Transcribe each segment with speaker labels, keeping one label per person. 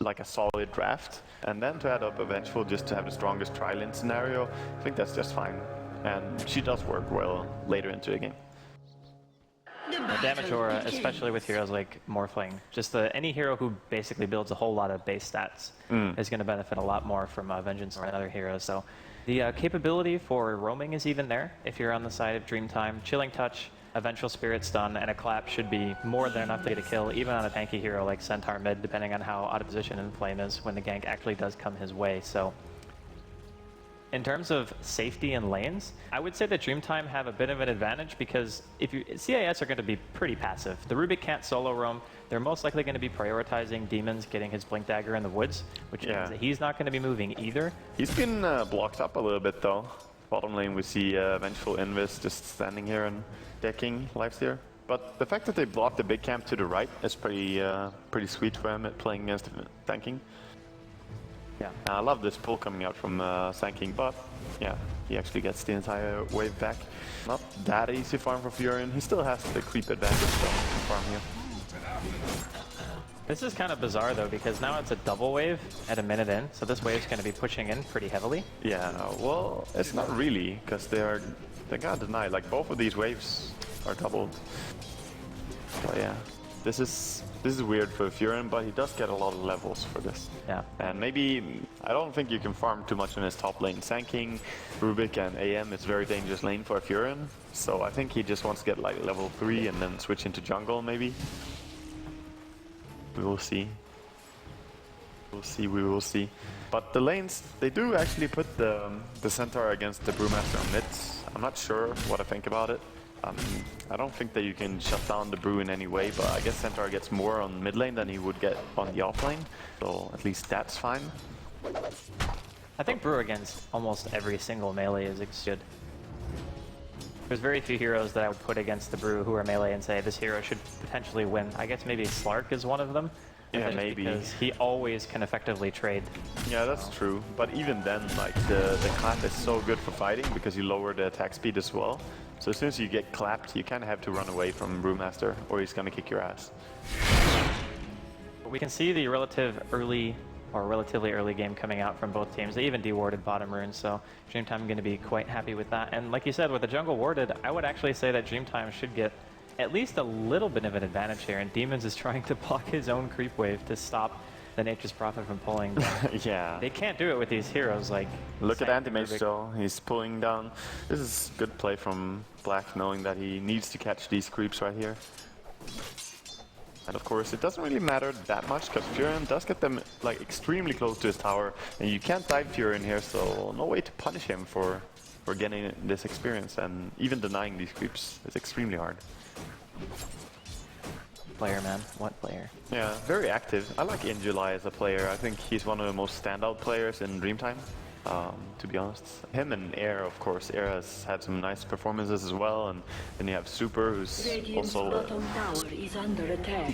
Speaker 1: like a solid draft, and then to add up a Vengeful just to have the strongest tri-lane scenario, I think that's just fine. And she does work well later into the game.
Speaker 2: The damage aura, especially with heroes like Morphling, just any hero who basically builds a whole lot of base stats is going to benefit a lot more from Vengeance or another hero. So the capability for roaming is even there. If you're on the side of Dreamtime, Chilling Touch, a Vengeful Spirit stun, and a clap should be more than enough to get a kill, even on a tanky hero like Centaur mid, depending on how out of position Inflame is when the gank actually does come his way. So in terms of safety and lanes, I would say that Dreamtime have a bit of an advantage because CIS are going to be pretty passive. The Rubik can't solo roam. They're most likely going to be prioritizing Demons getting his Blink Dagger in the woods, which means that he's not going to be moving either.
Speaker 1: He's been blocked up a little bit though. Bottom lane we see Vengeful Invis just standing here and decking Lifesteal. But the fact that they blocked the big camp to the right is pretty sweet for him at playing against tanking.
Speaker 2: Yeah,
Speaker 1: I love this pull coming out from Sanking, but yeah, he actually gets the entire wave back. Not that easy farm for Furion. He still has the creep advantage though to farm here.
Speaker 2: This is kind of bizarre though, because now it's a double wave at a minute in, so this wave's going to be pushing in pretty heavily.
Speaker 1: Yeah, well, it's not really, because they got denied. Like both of these waves are doubled. So yeah, this is weird for Furion, but he does get a lot of levels for this.
Speaker 2: Yeah.
Speaker 1: And maybe, I don't think you can farm too much in his top lane. Sanking, Rubik and AM is very dangerous lane for Furion. So I think he just wants to get like level 3 and then switch into jungle maybe. We will see. We will see. But the lanes, they do actually put the Centaur against the Brewmaster on mid. I'm not sure what I think about it. I don't think that you can shut down the Brew in any way, but I guess Centaur gets more on mid lane than he would get on the off lane, so at least that's fine.
Speaker 2: I think Brew against almost every single melee is good. There's very few heroes that I would put against the Brew who are melee and say this hero should potentially win. I guess maybe Slark is one of them.
Speaker 1: Yeah, maybe.
Speaker 2: Because he always can effectively trade.
Speaker 1: Yeah, that's true. But even then, like the clap is so good for fighting because you lower the attack speed as well. So as soon as you get clapped, you kind of have to run away from Brewmaster or he's going to kick your ass.
Speaker 2: But we can see the relatively early game coming out from both teams. They even dewarded bottom runes, so Dreamtime going to be quite happy with that. And like you said, with the jungle warded, I would actually say that Dreamtime should get at least a little bit of an advantage here, and Demons is trying to block his own creep wave to stop the Nature's Prophet from pulling down.
Speaker 1: Yeah.
Speaker 2: They can't do it with these heroes like...
Speaker 1: Look at Anti-Mage though, he's pulling down. This is good play from Black, knowing that he needs to catch these creeps right here. And of course, it doesn't really matter that much, because Furion does get them like extremely close to his tower, and you can't dive Furion here, so no way to punish him for getting this experience, and even denying these creeps is extremely hard.
Speaker 2: Player, man. What player?
Speaker 1: Yeah, very active. I like In July as a player. I think he's one of the most standout players in Dreamtime, to be honest. Him and Air, of course. Air has had some nice performances as well, and then you have Super, who's also a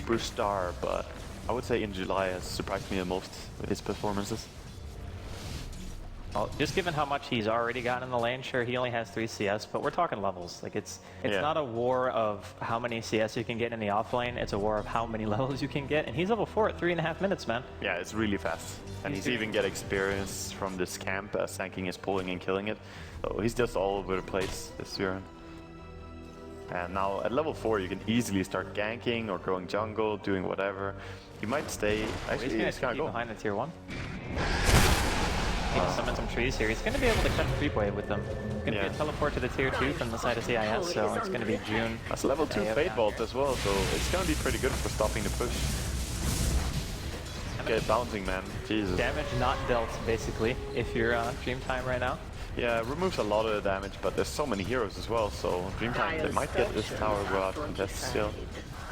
Speaker 1: superstar, but I would say In July has surprised me the most with his performances.
Speaker 2: Well, just given how much he's already gotten in the lane, sure, he only has 3 CS, but we're talking levels. Like it's not a war of how many CS you can get in the off lane, it's a war of how many levels you can get, and he's level 4 at 3.5 minutes, man.
Speaker 1: Yeah, it's really fast. And he's even get experience from this camp as Sanking is pulling and killing it. So he's just all over the place, this Furion. And now at level 4 you can easily start ganking or going jungle, doing whatever. He might stay, actually
Speaker 2: he's gonna go behind the tier 1. Summon some trees here. He's going to be able to cut creep wave with them. It's going to be a teleport to the tier 2 from the side of CIS, so it's going to be June.
Speaker 1: That's level 2 Fate Vault as well, so it's going to be pretty good for stopping the push. Okay, bouncing, man. Jesus.
Speaker 2: Damage not dealt, basically, if you're Dreamtime right now.
Speaker 1: Yeah, it removes a lot of the damage, but there's so many heroes as well, so Dreamtime, they might get this tower go out and contest still.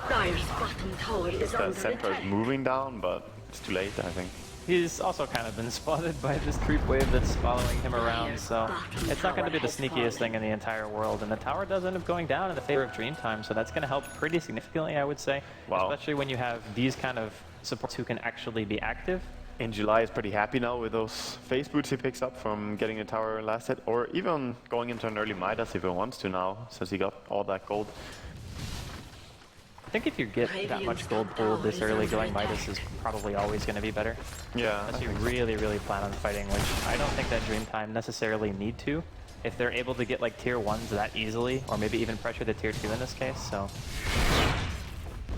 Speaker 1: The Centaur is moving down, but it's too late, I think.
Speaker 2: He's also kind of been spotted by this creep wave that's following him around, so it's not going to be the sneakiest thing in the entire world. And the tower does end up going down in the favor of Dreamtime, so that's going to help pretty significantly, I would say. Wow. Especially when you have these kind of supports who can actually be active.
Speaker 1: In July is pretty happy now with those face boots he picks up from getting a tower last hit, or even going into an early Midas if he wants to now, since he got all that gold.
Speaker 2: think if you get that much gold pooled this early, going Midas is probably always going to be better.
Speaker 1: Yeah.
Speaker 2: Unless you really, really plan on fighting, which I don't think that Dreamtime necessarily need to. If they're able to get like tier 1s that easily, or maybe even pressure the tier 2 in this case, so.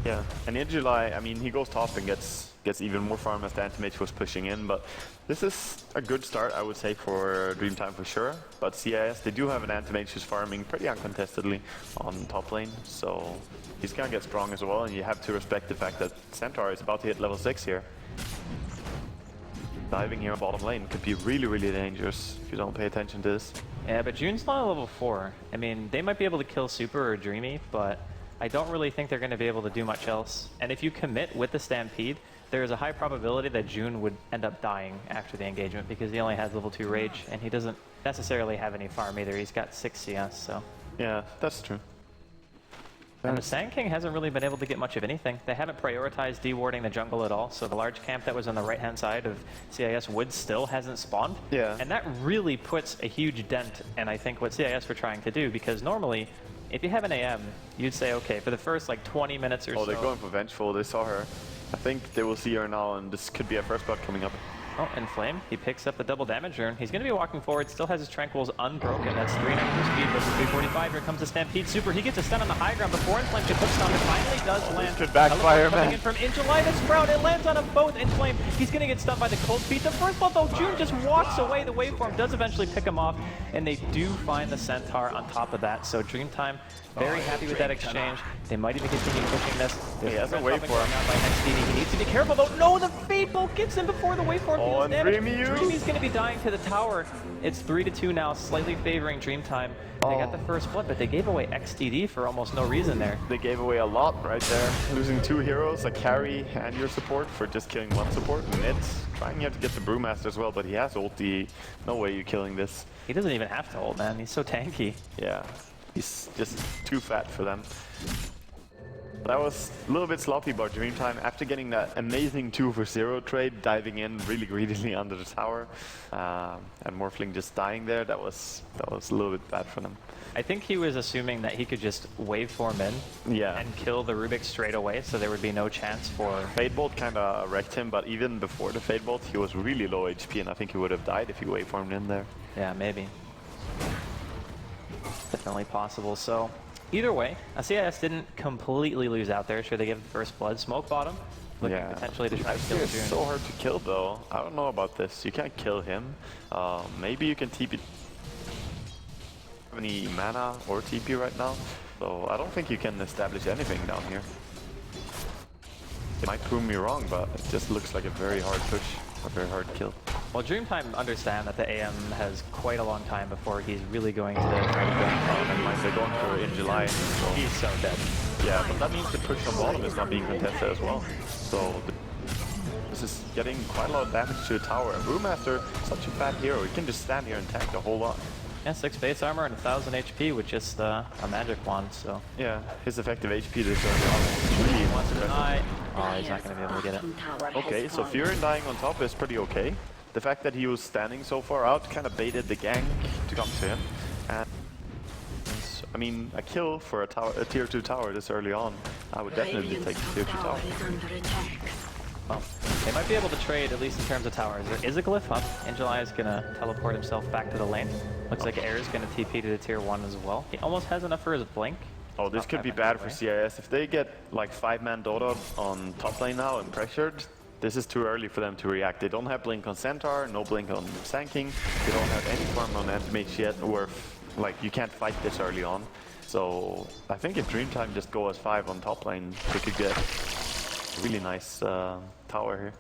Speaker 1: Yeah, and in July, I mean, he goes top and gets even more farm as the Anti-Mage was pushing in, but this is a good start, I would say, for Dreamtime for sure. But CIS, they do have an Anti-Mage who's farming pretty uncontestedly on top lane, so he's gonna get strong as well, and you have to respect the fact that Centaur is about to hit level 6 here. Diving here on bottom lane could be really, really dangerous if you don't pay attention to this.
Speaker 2: Yeah, but June's not a level 4. I mean, they might be able to kill Super or Dreamy, but I don't really think they're going to be able to do much else. And if you commit with the Stampede, there is a high probability that June would end up dying after the engagement because he only has level 2 Rage, and he doesn't necessarily have any farm either. He's got 6 CS, so.
Speaker 1: Yeah, that's true.
Speaker 2: And the Sand King hasn't really been able to get much of anything. They haven't prioritized dewarding the jungle at all, so the large camp that was on the right-hand side of CIS wood still hasn't spawned.
Speaker 1: Yeah.
Speaker 2: And that really puts a huge dent in, I think, what CIS were trying to do, because normally, if you have an AM, you'd say, okay, for the first like 20 minutes or so.
Speaker 1: Oh, they're going for Vengeful. They saw her. I think they will see her now, and this could be a first blood coming up.
Speaker 2: Oh, Inflame. He picks up the double damage rune. He's going to be walking forward. Still has his Tranquils unbroken. That's 390 speed versus 345. Here comes the Stampede Super. He gets a stun on the high ground before Inflame can put stun. It finally does land.
Speaker 1: This could backfire,
Speaker 2: coming
Speaker 1: man.
Speaker 2: in from Injuly. The Sprout. It lands on them both. Inflame. He's going to get stunned by the Cold Feet. The first blood, though, June just walks away. The waveform does eventually pick him off, and they do find the Centaur on top of that. So Dreamtime, very happy with that exchange. They might even continue pushing this.
Speaker 1: He has a waveform.
Speaker 2: By XDD. He needs to be careful, though. No, the Fate Bolt gets him before the waveform deals damage. Dreamy's going to be dying to the tower. It's 3-2 now, slightly favoring Dreamtime. They got the first blood, but they gave away XDD for almost no reason there.
Speaker 1: They gave away a lot right there. Losing 2 heroes, a carry and your support for just killing 1 support. And it's trying here to get the Brewmaster as well, but he has ulti. No way you're killing this.
Speaker 2: He doesn't even have to ult, man. He's so tanky.
Speaker 1: Yeah, he's just too fat for them. That was a little bit sloppy by Dreamtime. After getting that amazing 2-for-0 trade, diving in really greedily under the tower, and Morphling just dying there, that was a little bit bad for them.
Speaker 2: I think he was assuming that he could just waveform in and kill the Rubik straight away, so there would be no chance for...
Speaker 1: Fade Bolt kind of wrecked him, but even before the Fade Bolt, he was really low HP, and I think he would have died if he waveformed in there.
Speaker 2: Yeah, maybe. Definitely possible, so... Either way, CIS didn't completely lose out there. Sure, they give the first blood. Smoke bottom, looking potentially to try to kill June.
Speaker 1: It's so hard to kill, though. I don't know about this. You can't kill him. Maybe you can TP. Have any mana or TP right now? So I don't think you can establish anything down here. It might prove me wrong, but it just looks like a very hard push, a very hard kill.
Speaker 2: Well, Dreamtime understand that the AM has quite a long time before he's really going to try to go bottom, and they're going for in July. So he's so dead.
Speaker 1: Yeah, but that means the push on bottom is not being contested as well. So this is getting quite a lot of damage to the tower. And Brewmaster, such a fat hero, he can just stand here and tank the whole lot.
Speaker 2: Yeah, 6 base armor and 1000 HP with just a magic wand, so...
Speaker 1: Yeah, his effective HP this early on.
Speaker 2: Really wants to deny. Oh, he's not going to be able to get it.
Speaker 1: Okay, so Fury dying on top is pretty okay. The fact that he was standing so far out kind of baited the gank to come to him. And I mean, a kill for a tier 2 tower this early on, I would definitely take the tier 2 tower.
Speaker 2: Well, they might be able to trade, at least in terms of towers. There is a glyph up. Angelai is going to teleport himself back to the lane. Looks like Air is going to TP to the tier 1 as well. He almost has enough for his blink.
Speaker 1: Oh, this could be bad for CIS. If they get like 5-man Dota on top lane now and pressured, this is too early for them to react. They don't have blink on Centaur, no blink on Sand King. They don't have any farm on Anti-Mage yet, or like you can't fight this early on. So I think if Dreamtime just go as 5 on top lane, they could get a really nice tower here.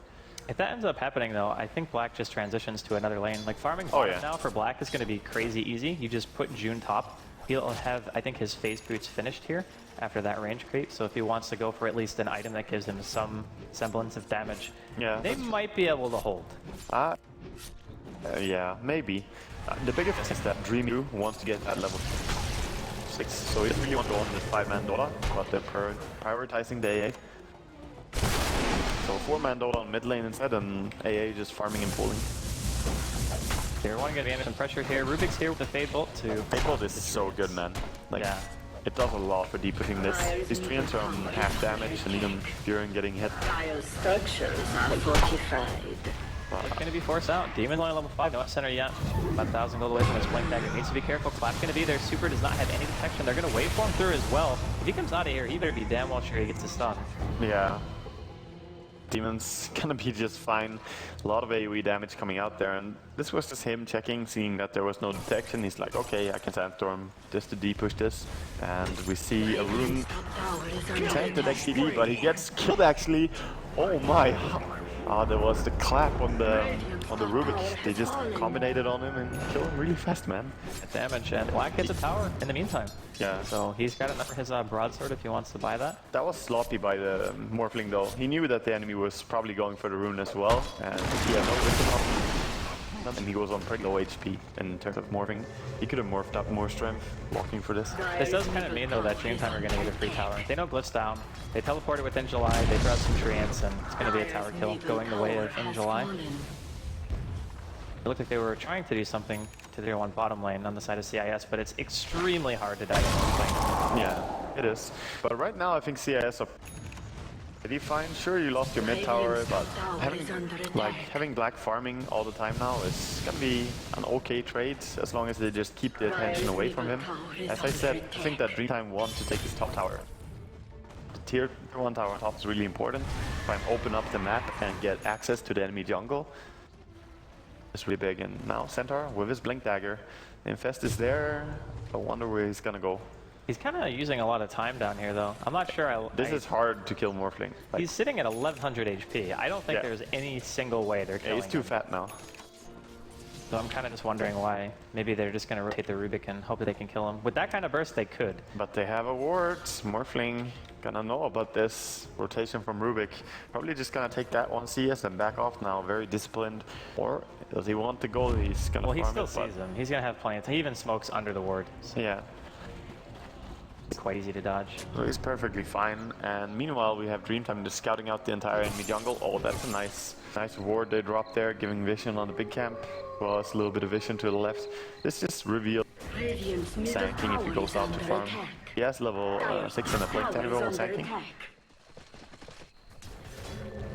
Speaker 2: If that ends up happening though, I think Black just transitions to another lane. Like farming bottom now for Black is going to be crazy easy. You just put June top. He'll have, I think, his phase boots finished here after that range creep. So if he wants to go for at least an item that gives him some semblance of damage, they might be able to hold.
Speaker 1: Yeah, maybe. The biggest thing is that Dreamy wants to get at level 6, so he doesn't really want to go on this 5-man Dota, but they're prioritizing the AA. So 4-man Dota on mid lane instead, and AA just farming and pulling.
Speaker 2: They're wanting to get some pressure here. Rubik's here with the Fade Bolt too.
Speaker 1: Fade Bolt is so good, man. Like,
Speaker 2: yeah.
Speaker 1: It does a lot for depushing this. These treants are on half damage, and even Buren getting hit.
Speaker 3: Structures are fortified.
Speaker 2: It's going to be forced out. Demon's only level 5, no center yet. About 1,000 gold away from his blink dagger. Needs to be careful. Clap's going to be there. Super does not have any detection. They're going to waveform through as well. If he comes out of here, he better be damn well sure he gets a stun.
Speaker 1: Yeah. Demon's gonna be just fine. A lot of AoE damage coming out there, and this was just him checking, seeing that there was no detection. He's like, okay, I can sandstorm just to depush this. And we see a rune tanked at XTD, but he gets killed actually. Oh my! Ah, there was the clap on the Rubik. They just combinated on him and killed him really fast, man.
Speaker 2: Damage, and Black hits a tower in the meantime.
Speaker 1: Yeah.
Speaker 2: So he's got enough for his broadsword if he wants to buy that.
Speaker 1: That was sloppy by the Morphling though. He knew that the enemy was probably going for the rune as well, and he had no vision on him. And he goes on pretty low HP in terms of morphing. He could have morphed up more strength walking for this.
Speaker 2: This does kind of mean though that Dreamtime are going to get a free tower. They know Glyph's down. They teleported within July. They throw out some treants, and it's going to be a tower kill going the way of in July. It looked like they were trying to do something to their one bottom lane on the side of CIS, but it's extremely hard to die in this thing.
Speaker 1: Yeah, it is. But right now I think CIS are pretty fine. Sure, you lost your mid tower, but having Black farming all the time now is gonna be an okay trade as long as they just keep the attention away from him. As I said, I think that Dreamtime wants to take his top tower. The tier 1 tower on top is really important. Try and open up the map and get access to the enemy jungle. It's really big, and now Centaur with his blink dagger. The infest is there. I wonder where he's gonna go.
Speaker 2: He's kind of using a lot of time down here, though. I'm not sure.
Speaker 1: This is hard to kill Morphling. Like,
Speaker 2: he's sitting at 1100 HP. I don't think there's any single way they're killing
Speaker 1: he's too
Speaker 2: him.
Speaker 1: fat now.
Speaker 2: So I'm kind of just wondering why. Maybe they're just going to rotate the Rubik and hope that they can kill him. With that kind of burst, they could.
Speaker 1: But they have a ward. Morphling gonna know about this rotation from Rubik. Probably just gonna take that one CS and back off now. Very disciplined. Or does he want to go? He's gonna
Speaker 2: Well, he
Speaker 1: farm
Speaker 2: still
Speaker 1: it,
Speaker 2: sees him. He's going to have plenty. He even smokes under the ward. So
Speaker 1: yeah.
Speaker 2: it's quite easy to dodge.
Speaker 1: So he's perfectly fine. And meanwhile, we have Dreamtime just scouting out the entire enemy jungle. Oh, that's a nice ward they dropped there, giving vision on the big camp. Well, it's a little bit of vision to the left. This just reveals Sanking if he goes out to farm. He has level 6 and a blink dagger on Sanking.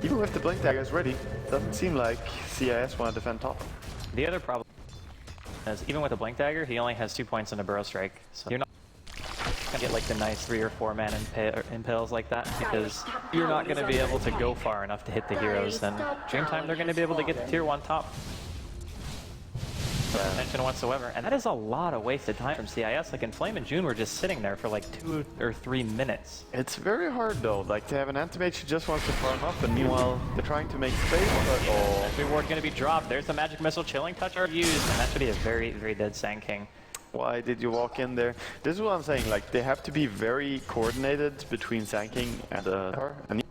Speaker 1: Even with the blink dagger is ready, doesn't seem like CIS want to defend top.
Speaker 2: The other problem is even with a blink dagger, he only has 2 points in a burrow strike. So you're not going to get like the nice 3 or 4 man impales like that, because you're not going to be able to go far enough to hit the heroes. Then Dreamtime, they're going to be able to get the tier 1 top. No attention whatsoever, and that is a lot of wasted time from CIS. Like Inflame and June were just sitting there for like 2 or 3 minutes.
Speaker 1: It's very hard though, like to have an anti-mage who just wants to farm up, and meanwhile they're trying to make space, but oh.
Speaker 2: Every ward going to be dropped. There's the magic missile, chilling touch are used, and that should be a very, very dead Sand King.
Speaker 1: Why did you walk in there? This is what I'm saying, like they have to be very coordinated between Sand King and and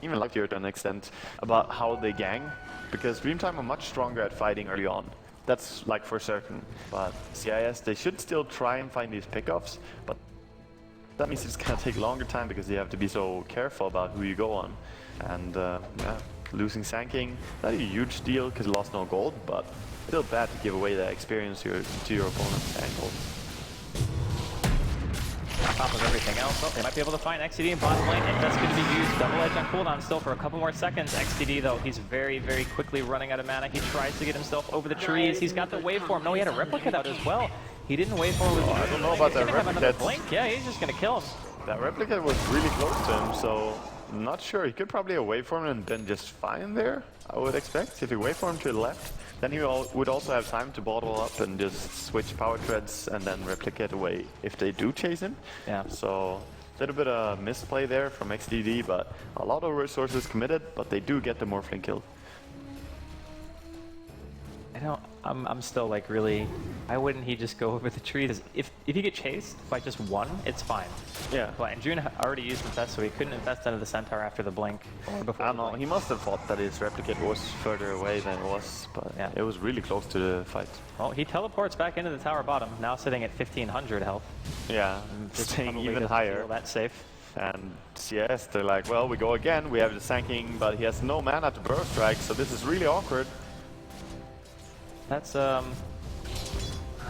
Speaker 1: even luckier to an extent about how they gang, because Dreamtime are much stronger at fighting early on. That's like for certain, but CIS, they should still try and find these pickoffs, but that means it's gonna take longer time because you have to be so careful about who you go on. And yeah, losing Sand King, not a huge deal because you lost no gold, but still bad to give away that experience to your opponent and gold.
Speaker 2: On top of everything else, they might be able to find XTD in bottom lane, and that's going to be used. Double Edge on cooldown still for a couple more seconds. XTD, though, he's very, very quickly running out of mana. He tries to get himself over the trees. He's got the waveform. No, he had a replicate out as well. He didn't waveform with
Speaker 1: I don't know about that replicate.
Speaker 2: Blink. Yeah, he's just going to kill him.
Speaker 1: That replicate was really close to him, so I'm not sure. He could probably have waveformed and been just fine there, I would expect. If he waveformed to the left, then he would also have time to bottle up and just switch power treads and then replicate away if they do chase him. Yeah. So a little bit of misplay there from XDD, but a lot of resources committed, but they do get the Morphling kill.
Speaker 2: I'm still like really, why wouldn't he just go over the trees? If you get chased by just one, it's fine.
Speaker 1: Yeah.
Speaker 2: But and June already used infest, so he couldn't infest into the Centaur after the blink or before.
Speaker 1: I don't know, he must have thought that his replicate was further away than it was, but yeah, it was really close to the fight.
Speaker 2: Well, he teleports back into the tower bottom, now sitting at 1500 health.
Speaker 1: Yeah, staying even higher.
Speaker 2: Feel that safe.
Speaker 1: And CIS, they're like, well, we go again, we have the Sand King, but he has no mana to burrow strike, so this is really awkward.
Speaker 2: That's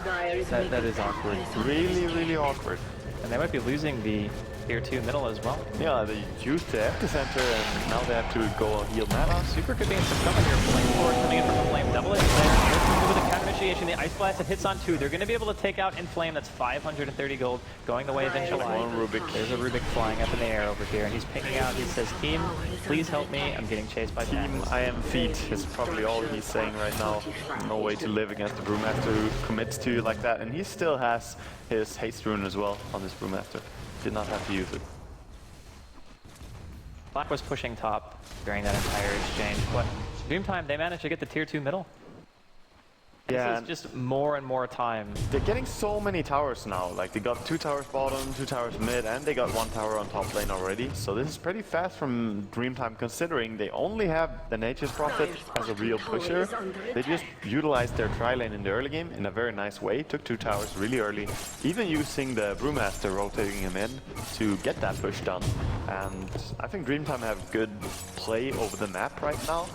Speaker 2: That is awkward.
Speaker 1: Really, really awkward.
Speaker 2: And they might be losing the tier 2 middle as well.
Speaker 1: Yeah, they used the epicenter and now they have to go heal mana.
Speaker 2: Super could be in some trouble here. Flame forward coming in from the Flame. Double edge flare. With a counter initiation, the Ice Blast that hits on 2. They're going to be able to take out Inflame. That's 530 gold going the way of July.
Speaker 1: One Rubik.
Speaker 2: There's a Rubik flying up in the air over here, and he's picking out. He says, "Team, please help me. I'm getting chased by
Speaker 1: Team, I am feet is probably all he's saying right now. No way to live against the Brewmaster who commits to you like that. And he still has his haste rune as well on this Brewmaster. Did not have to use it.
Speaker 2: Black was pushing top during that entire exchange, but Dreamtime, they managed to get the tier 2 middle.
Speaker 1: Yeah,
Speaker 2: This is just more and more time.
Speaker 1: they're getting so many towers now. Like they got 2 towers bottom, 2 towers mid, and they got 1 tower on top lane already. So this is pretty fast from Dreamtime considering they only have the Nature's Prophet as a real pusher. They just utilized their tri-lane in the early game in a very nice way. Took 2 towers really early, even using the Brewmaster rotating him in to get that push done. And I think Dreamtime have good play over the map right now.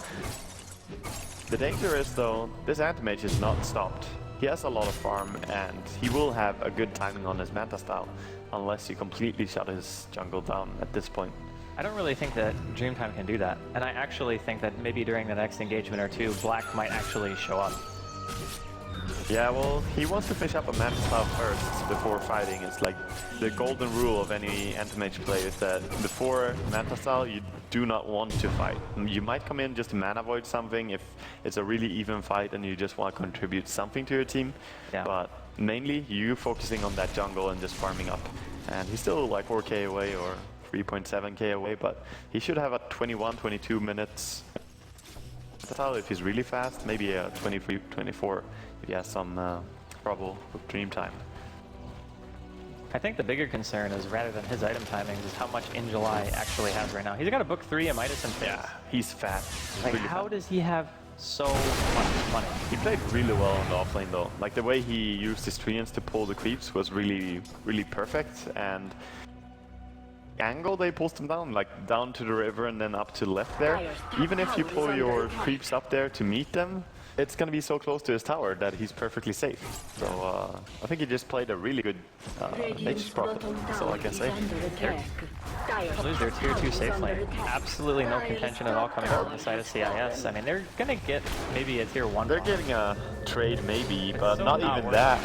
Speaker 1: The danger is though, this Anti-Mage is not stopped. He has a lot of farm and he will have a good timing on his Manta style unless you completely shut his jungle down at this point.
Speaker 2: I don't really think that Dreamtime can do that, and I actually think that maybe during the next engagement or two, Black might actually show up.
Speaker 1: Yeah, well, he wants to finish up a Manta style first before fighting. It's like the golden rule of any Anti-Mage play is that before Manta style, you do not want to fight. You might come in just to mana void something if it's a really even fight and you just want to contribute something to your team.
Speaker 2: Yeah.
Speaker 1: But mainly, you focusing on that jungle and just farming up. And he's still like 4k away or 3.7k away, but he should have a 21, 22 minutes. If he's really fast, maybe a 23, 24 if he has some trouble with Dreamtime.
Speaker 2: I think the bigger concern is, rather than his item timings, is how much In July actually has right now. He's got a book 3, a Midas, and
Speaker 1: Yeah, he's fat.
Speaker 2: Like,
Speaker 1: Really
Speaker 2: how
Speaker 1: fat.
Speaker 2: does he have so much money?
Speaker 1: He played really well on the offlane though. Like the way he used his treants to pull the creeps was really, really perfect. And angle they pulls them down, like down to the river and then up to the left there. Even if you pull your creeps up there to meet them, it's going to be so close to his tower that he's perfectly safe. So I think he just played a really good Nature's Prophet. That's all I can say.
Speaker 2: Lose their tier 2 safe lane. Absolutely no contention at all coming from the side of CIS. I mean, they're going to get maybe a tier 1.
Speaker 1: They're getting a trade maybe, but
Speaker 2: so
Speaker 1: not
Speaker 2: not
Speaker 1: even
Speaker 2: worth
Speaker 1: that.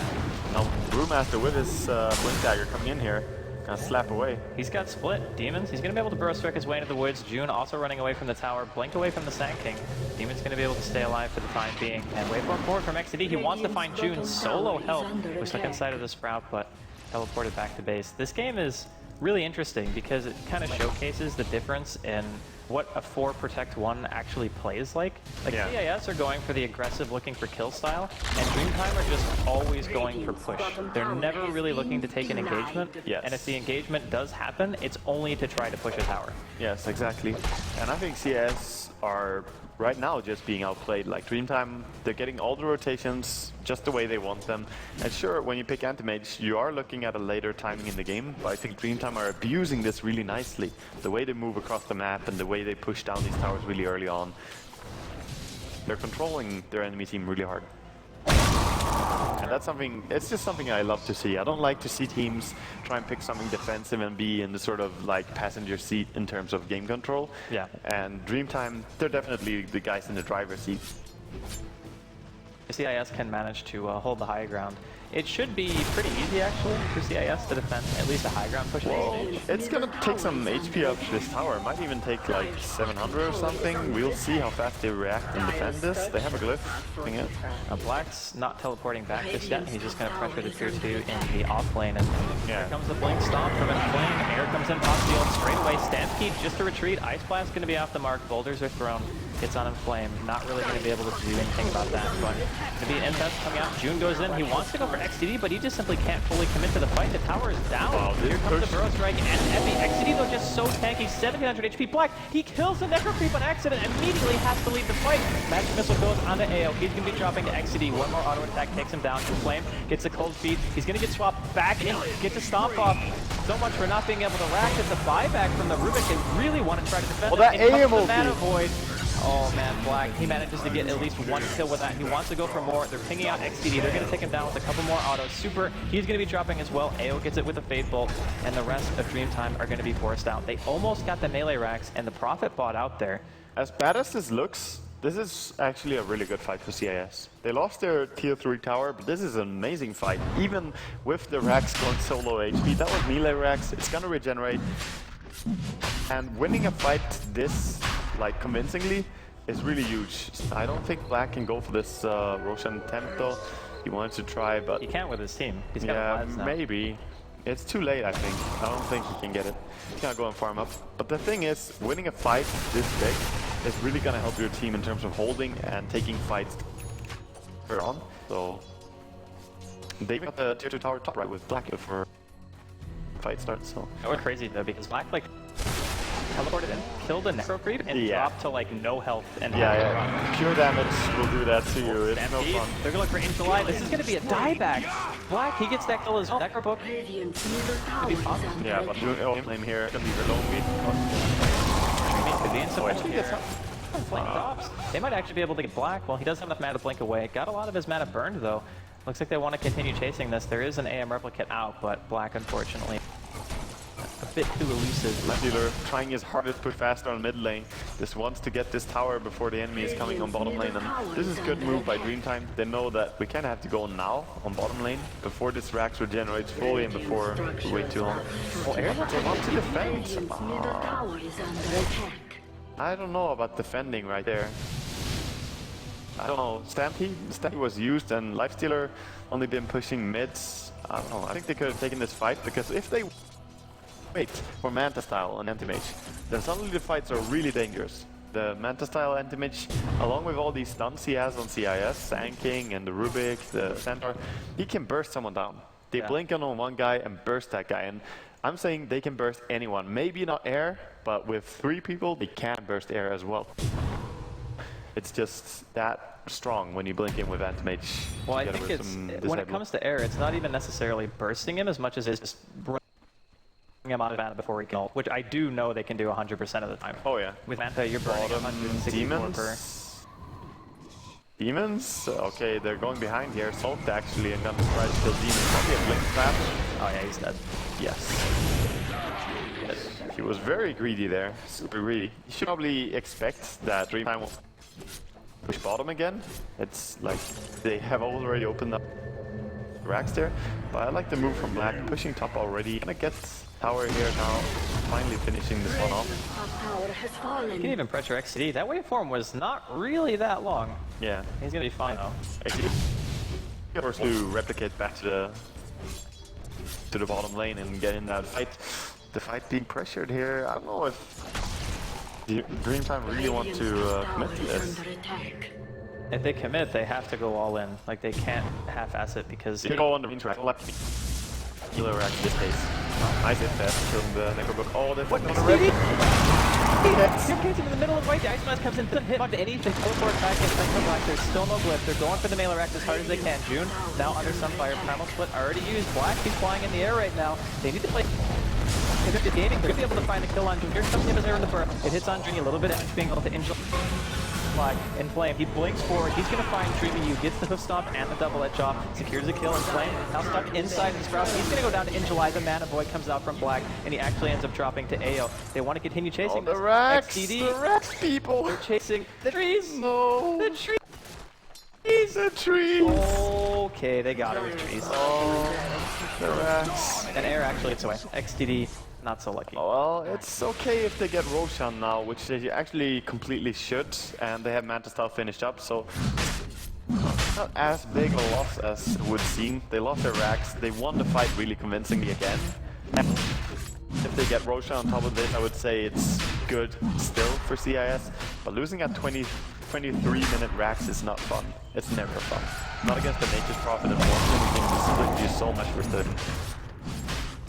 Speaker 1: Now Brewmaster with his Blink Dagger coming in here. Gonna slap away.
Speaker 2: He's got split. Demons, he's going to be able to burrow strike his way into the woods. June also running away from the tower. Blink away from the Sand King. Demon's going to be able to stay alive for the time being. And waveform forward from XCD. He wants to find June solo help. Was stuck inside of the Sprout, but teleported back to base. This game is really interesting because it kind of showcases the difference in what a 4 protect 1 actually plays like. Like CIS are going for the aggressive looking for kill style, and Dreamtime are just always going for push. They're never really looking to take an engagement, and if the engagement does happen, it's only to try to push a tower.
Speaker 1: Yes, exactly. And I think CS are right now just being outplayed. Like Dreamtime, they're getting all the rotations just the way they want them. And sure, when you pick Anti-Mage, you are looking at a later timing in the game, but I think Dreamtime are abusing this really nicely. The way they move across the map and the way they push down these towers really early on. They're controlling their enemy team really hard. And that's something, it's just something I love to see. I don't like to see teams try and pick something defensive and be in the sort of like passenger seat in terms of game control.
Speaker 2: Yeah.
Speaker 1: And Dreamtime, they're definitely the guys in the driver's seat.
Speaker 2: CIS can manage to hold the high ground. It should be pretty easy actually for CIS to defend at least a high ground push.
Speaker 1: It's gonna take some HP up to this tower. It might even take like 700 or something. We'll see how fast they react and defend this. They have a glyph thing in.
Speaker 2: Black's not teleporting back just yet. He's just going to pressure the tier 2 in the off lane. And here comes the Blink Stomp from Inflame. Air comes in, pops field straight away. Stampede just to retreat. Ice Blast going to be off the mark. Boulders are thrown. Hits on Inflame. Not really going to be able to do anything about that. But going to be an invest coming out. June goes in. He wants to go for XTD, but he just simply can't fully commit to the fight. The tower is down.
Speaker 1: Wow,
Speaker 2: Here comes the Burrow Strike and Epi. XTD though just so tanky. 1700 HP. Black, he kills the Necro Creep on accident. Immediately has to leave the fight. Magic Missile goes onto AO. He's going to be dropping to XTD. One more auto attack takes him down. Inflame gets a cold feet. He's going to get swapped back in. Gets a stomp off. So much for not being able to rack. It's a buyback from the Rubik. They really want to try to defend
Speaker 1: well, that
Speaker 2: it.
Speaker 1: AM
Speaker 2: Mana Void. Oh man, Black, he manages to get at least one kill with that. He wants to go for more. They're pinging out XTD. They're going to take him down with a couple more autos. Super, he's going to be dropping as well. AO gets it with a Fade Bolt, and the rest of Dreamtime are going to be forced out. They almost got the melee racks, and the Prophet bot out there.
Speaker 1: As bad as this looks, this is actually a really good fight for CIS. They lost their tier 3 tower, but this is an amazing fight. Even with the racks going so low HP, that was melee racks, it's gonna regenerate. And winning a fight this, like, convincingly is really huge. I don't think Black can go for this Roshan attempt though. He wanted to try, but...
Speaker 2: He can't with his team. He's got
Speaker 1: yeah,
Speaker 2: now.
Speaker 1: maybe. It's too late, I think. I don't think he can get it. He can't go and farm up. But the thing is, winning a fight this big is really gonna help your team in terms of holding and taking fights on. So they got the tier 2 tower top right with Black before fight starts. So
Speaker 2: that was crazy though, because Black like teleported and killed a necro creep and dropped to like no health and
Speaker 1: pure damage will do that to you. It's no
Speaker 2: Stampede.
Speaker 1: fun.
Speaker 2: They're gonna look for Angel Eye. This is gonna be a dieback. Black, he gets that kill as necro book.
Speaker 1: Yeah, but doing flame here can be the lone lead.
Speaker 2: Could be in some Blink drops. They might actually be able to get Black. Well, he does have enough mana to blink away. Got a lot of his mana burned though. Looks like they want to continue chasing this. There is an AM replicate out, but Black unfortunately a bit too elusive.
Speaker 1: Left dealer trying his hardest to push faster on mid lane. Just wants to get this tower before the enemy is coming on bottom lane, and this is a good move by Dreamtime. They know that we kind of have to go now on bottom lane before this Rax regenerates fully and before we wait too long. Well, they want to defend. I don't know about defending right there. I don't know. Stampede was used and Lifestealer only been pushing mids. I don't know. I think they could have taken this fight, because if they wait for Manta Style and Anti-Mage, then suddenly the fights are really dangerous. The Manta Style Anti-Mage, along with all these stuns he has on CIS, Sand King and the Rubik, the Centaur, he can burst someone down. They blink on one guy and burst that guy, and I'm saying they can burst anyone. Maybe not air, but with 3 people, they can burst air as well. It's just that strong when you blink in with Anti-Mage.
Speaker 2: Well, I think it's, when it comes to air, it's not even necessarily bursting him as much as it's just bringing him out of mana before he can ult, which I do know they can do 100% of the time.
Speaker 1: Oh yeah.
Speaker 2: With Manta, you're burning 164 per.
Speaker 1: Demons? Okay, they're going behind here. Salt actually, and gonna try to kill Demons. Probably a blink trap.
Speaker 2: Oh yeah, he's dead.
Speaker 1: Yes. He was very greedy there. Super greedy. You should probably expect that Dreamtime will push bottom again. It's like they have already opened up racks there. But I like the move from Black, pushing top already. Gonna get tower here now, finally finishing this one off.
Speaker 2: You can even pressure XCD. That waveform was not really that long.
Speaker 1: Yeah.
Speaker 2: He's gonna be fine though.
Speaker 1: XCD forced to replicate back to the bottom lane and get in that fight. The fight being pressured here. I don't know if Dreamtime really want to commit to this.
Speaker 2: If they commit, they have to go all in. Like, they can't half-ass it because...
Speaker 1: You can go on the interact. Healer rack in this case. Nice hit there. Killing the Necrobook. Oh, they're on the red.
Speaker 2: Here Kate's in the middle of white. The Ice Mask comes in, doesn't hit onto anything. Teleport back and Cyclone Black. There's still no glyph. They're going for the melee rack as hard as they can. June, now under Sunfire. Primal Split already used. Black, he's flying in the air right now. They need to play... If they're gaming, they're going to be able to find a kill on June. Here comes the there in the burn. It hits on Dreamy. A little bit of damage being able to Angel. Black in Flame. He blinks forward. He's going to find Dreamy. You gets the hoof stomp and the double edge off. Secures a kill in Flame. Now stuck inside the Sprout. He's going to go down to Angel Eye. The Mana Void comes out from Black, and he actually ends up dropping to AO. They want to continue chasing
Speaker 1: the racks!
Speaker 2: XTD.
Speaker 1: The racks, people!
Speaker 2: They're chasing the trees.
Speaker 1: No!
Speaker 2: The trees!
Speaker 1: The trees!
Speaker 2: Okay, they got it with trees.
Speaker 1: Oh, the racks.
Speaker 2: And air actually gets away. XTD, not so lucky.
Speaker 1: Well, it's okay if they get Roshan now, which they actually completely should, and they have Manta Style finished up, so not as big a loss as it would seem. They lost their racks, they won the fight really convincingly again. And if they get Roshan on top of this, I would say it's good still for CIS, but losing at 23-minute racks is not fun. It's never fun. Not against the Nature's Prophet and Morton, we can split you so much for studying.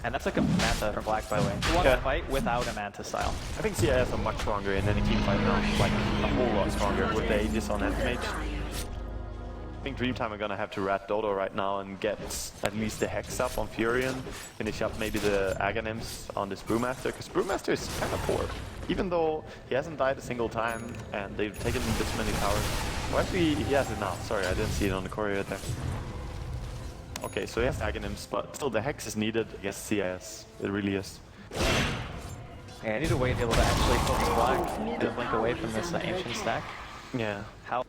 Speaker 2: And that's like a Manta for Black, by the way. You want to fight without a Manta style.
Speaker 1: I think CIS are much stronger in any team fight now, like a whole lot stronger with the Aegis on Anti-Mage. I think Dreamtime are gonna have to rat Dota right now and get at least the Hex up on Furion, finish up maybe the Aghanims on this Brewmaster, because Brewmaster is kind of poor. even though he hasn't died a single time and they've taken this many towers. Well, actually, he has it now. Sorry, I didn't see it on the courier there. Okay, so he has Aghanim's, but still the Hex is needed against CIS. It really is.
Speaker 2: Yeah, I need to wait to be able to actually focus Black and blink away from this ancient stack.
Speaker 1: Yeah.
Speaker 2: How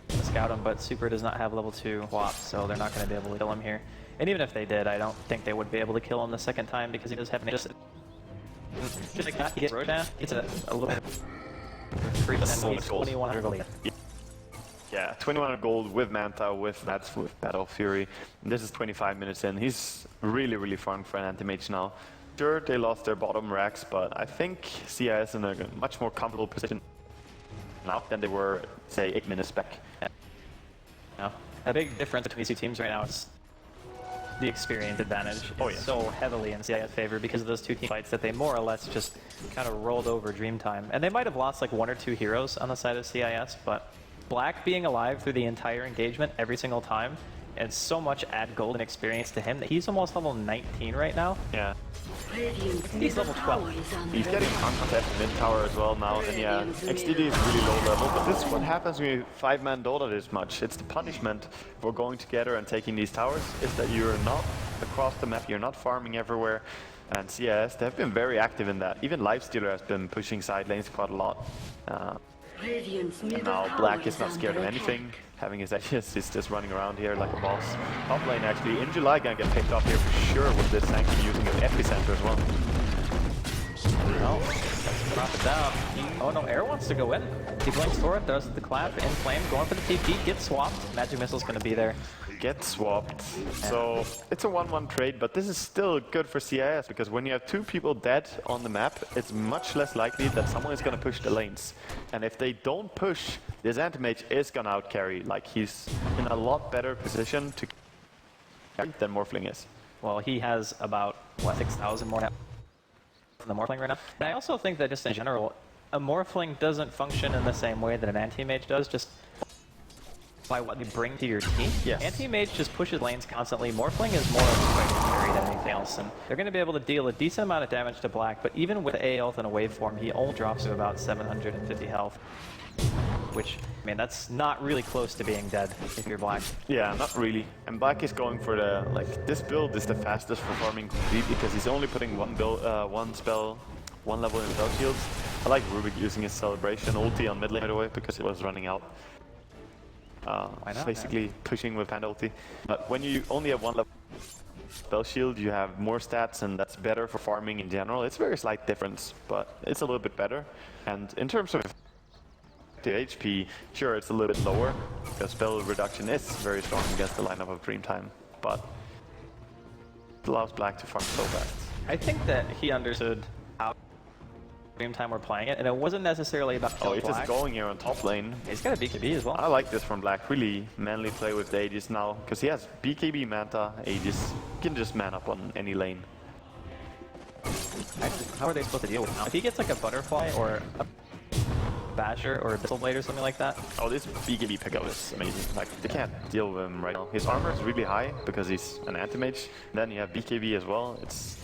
Speaker 2: to scout him, but Super does not have level 2 WAP, so they're not going to be able to kill him here. And even if they did, I don't think they would be able to kill him the second time because he does have just like that. He gets Rodan. It's a little bit free, but then he's 2100 gold.
Speaker 1: Yeah, 2100 gold with Manta, with Mats, with Battle Fury. And this is 25 minutes in. He's really, really fun for an anti-mage now. Sure, they lost their bottom racks, but I think CIS in a much more comfortable position now than they were, say, 8 minutes back.
Speaker 2: No. A big difference between these two teams right now is the experience advantage is so heavily in CIS favor because of those two team fights that they more or less just kind of rolled over Dreamtime. And they might have lost like 1 or 2 heroes on the side of CIS, but Black being alive through the entire engagement every single time and so much add gold and experience to him that he's almost level 19 right now.
Speaker 1: Yeah.
Speaker 2: He's level 12.
Speaker 1: He's getting uncontested mid tower as well now, and yeah, XDD is really low level, but this is what happens when you 5-man Dota this much. It's the punishment for going together and taking these towers, is that you're not across the map, you're not farming everywhere, and CIS, they've been very active in that. Even Lifestealer has been pushing side lanes quite a lot. And now Black is not scared of anything, having his Aegis, he's just running around here like a boss. Top lane actually, in July gonna get picked up here for sure with this Sanctum using an Epicenter as well.
Speaker 2: Well, let's drop it down. Oh no, Air wants to go in. He blinks for it, does the clap, in flame, going for the TP, gets swapped. Magic Missile's gonna be there.
Speaker 1: Get swapped. So it's a 1-1 trade, but this is still good for CIS because when you have 2 people dead on the map, it's much less likely that someone is going to push the lanes. And if they don't push, this anti-mage is going to outcarry. Like, he's in a lot better position to carry than Morphling is.
Speaker 2: Well, he has about, what, 6,000 more than the Morphling right now. And I also think that just in general, a Morphling doesn't function in the same way that an anti-mage does, just by what they bring to your team.
Speaker 1: Yes.
Speaker 2: Anti-mage just pushes lanes constantly. Morphling is more of a fighting carry than anything else, and they're going to be able to deal a decent amount of damage to Black, but even with A health and a waveform, he only drops to about 750 health. Which, I mean, that's not really close to being dead if you're Black.
Speaker 1: Yeah, not really. And Black is going for the, like, this build is the fastest for farming complete because he's only putting one spell, 1 level in spell shields. I like Rubik using his Celebration ulti on mid lane right away because it was running out. Basically pushing with hand ulti. But when you only have 1 level spell shield, you have more stats, and that's better for farming in general. It's a very slight difference, but it's a little bit better. And in terms of the HP, sure, it's a little bit lower because spell reduction is very strong against the lineup of Dreamtime, but it allows Black to farm so fast.
Speaker 2: I think that he understood how Dreamtime were playing it, and it wasn't necessarily about
Speaker 1: he's
Speaker 2: Black.
Speaker 1: just going here on top lane.
Speaker 2: He's got a BKB as well.
Speaker 1: I like this from Black. Really manly play with the Aegis now, because he has BKB, Manta, Aegis. He can just man up on any lane.
Speaker 2: Actually, how are they supposed to deal with him? If he gets like a Butterfly or a Basher or a Abyssal Blade or something like that.
Speaker 1: Oh, this BKB pickup is amazing. Like, they can't deal with him right now. His armor is really high because he's an anti-mage. Then you have BKB as well. It's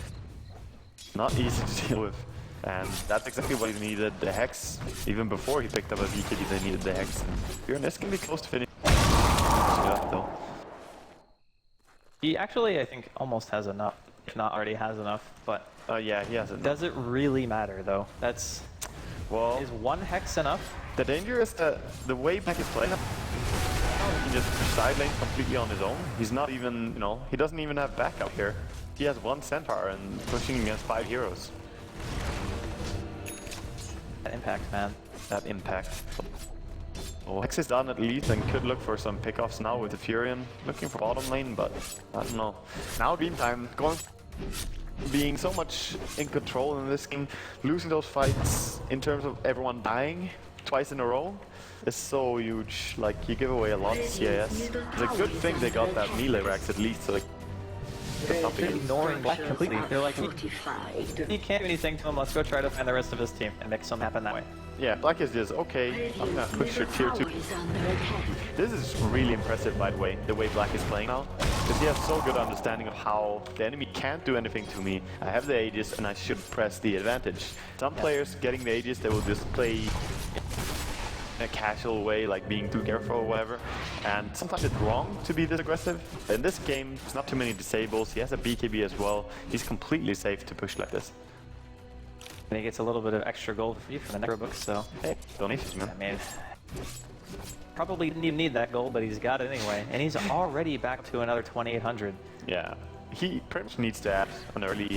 Speaker 1: not easy to deal with. And that's exactly what he needed, the Hex. Even before he picked up a BKB, they needed the Hex. This can be close to finishing though.
Speaker 2: He actually, I think, almost has enough, if not already has enough, but
Speaker 1: yeah, he has enough.
Speaker 2: Does it really matter, though? That's...
Speaker 1: Well...
Speaker 2: Is 1 Hex enough?
Speaker 1: The danger is that the way Black is playing, he can just push side lane completely on his own. He's not even, he doesn't even have backup here. He has 1 Centaur and pushing against 5 heroes.
Speaker 2: That impact, man.
Speaker 1: That impact. Oh, Hex is done at least and could look for some pickoffs now with the Furion. Looking for bottom lane, but I don't know. Now Dreamtime being so much in control in this game, losing those fights in terms of everyone dying twice in a row is so huge. Like, you give away a lot to CIS. It's a good thing they got that melee racks at least, so
Speaker 2: they're ignoring Black completely. They're like, he can't do anything to him, let's go try to find the rest of his team and make something happen that way.
Speaker 1: Yeah, Black is just, okay, I'm gonna push your tier 2. This is really impressive, by the way Black is playing now. because he has so good understanding of how the enemy can't do anything to me. I have the Aegis and I should press the advantage. Some players getting the Aegis, they will just play in a casual way, like being too careful or whatever. And sometimes it's wrong to be this aggressive. In this game, there's not too many disables. He has a BKB as well. He's completely safe to push like this.
Speaker 2: And he gets a little bit of extra gold for you from the necro book, so
Speaker 1: Hey, donations, man.
Speaker 2: I mean, probably didn't even need that gold, but he's got it anyway. And he's already back to another 2,800.
Speaker 1: Yeah, he pretty much needs to add an early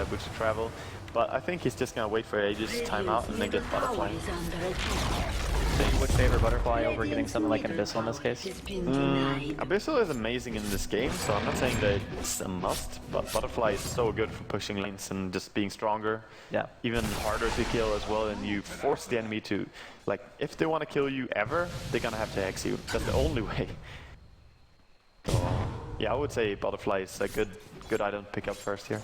Speaker 1: boost of travel. But I think he's just gonna wait for Aegis timeout and then get Butterfly.
Speaker 2: So you would favor Butterfly over getting something like an Abyssal in this case?
Speaker 1: Abyssal is amazing in this game, so I'm not saying that it's a must, but Butterfly is so good for pushing lanes and just being stronger.
Speaker 2: Yeah.
Speaker 1: Even harder to kill as well, and you force the enemy to, like, if they want to kill you ever, they're gonna have to hex you. That's the only way. So, yeah, I would say Butterfly is a good item to pick up first here.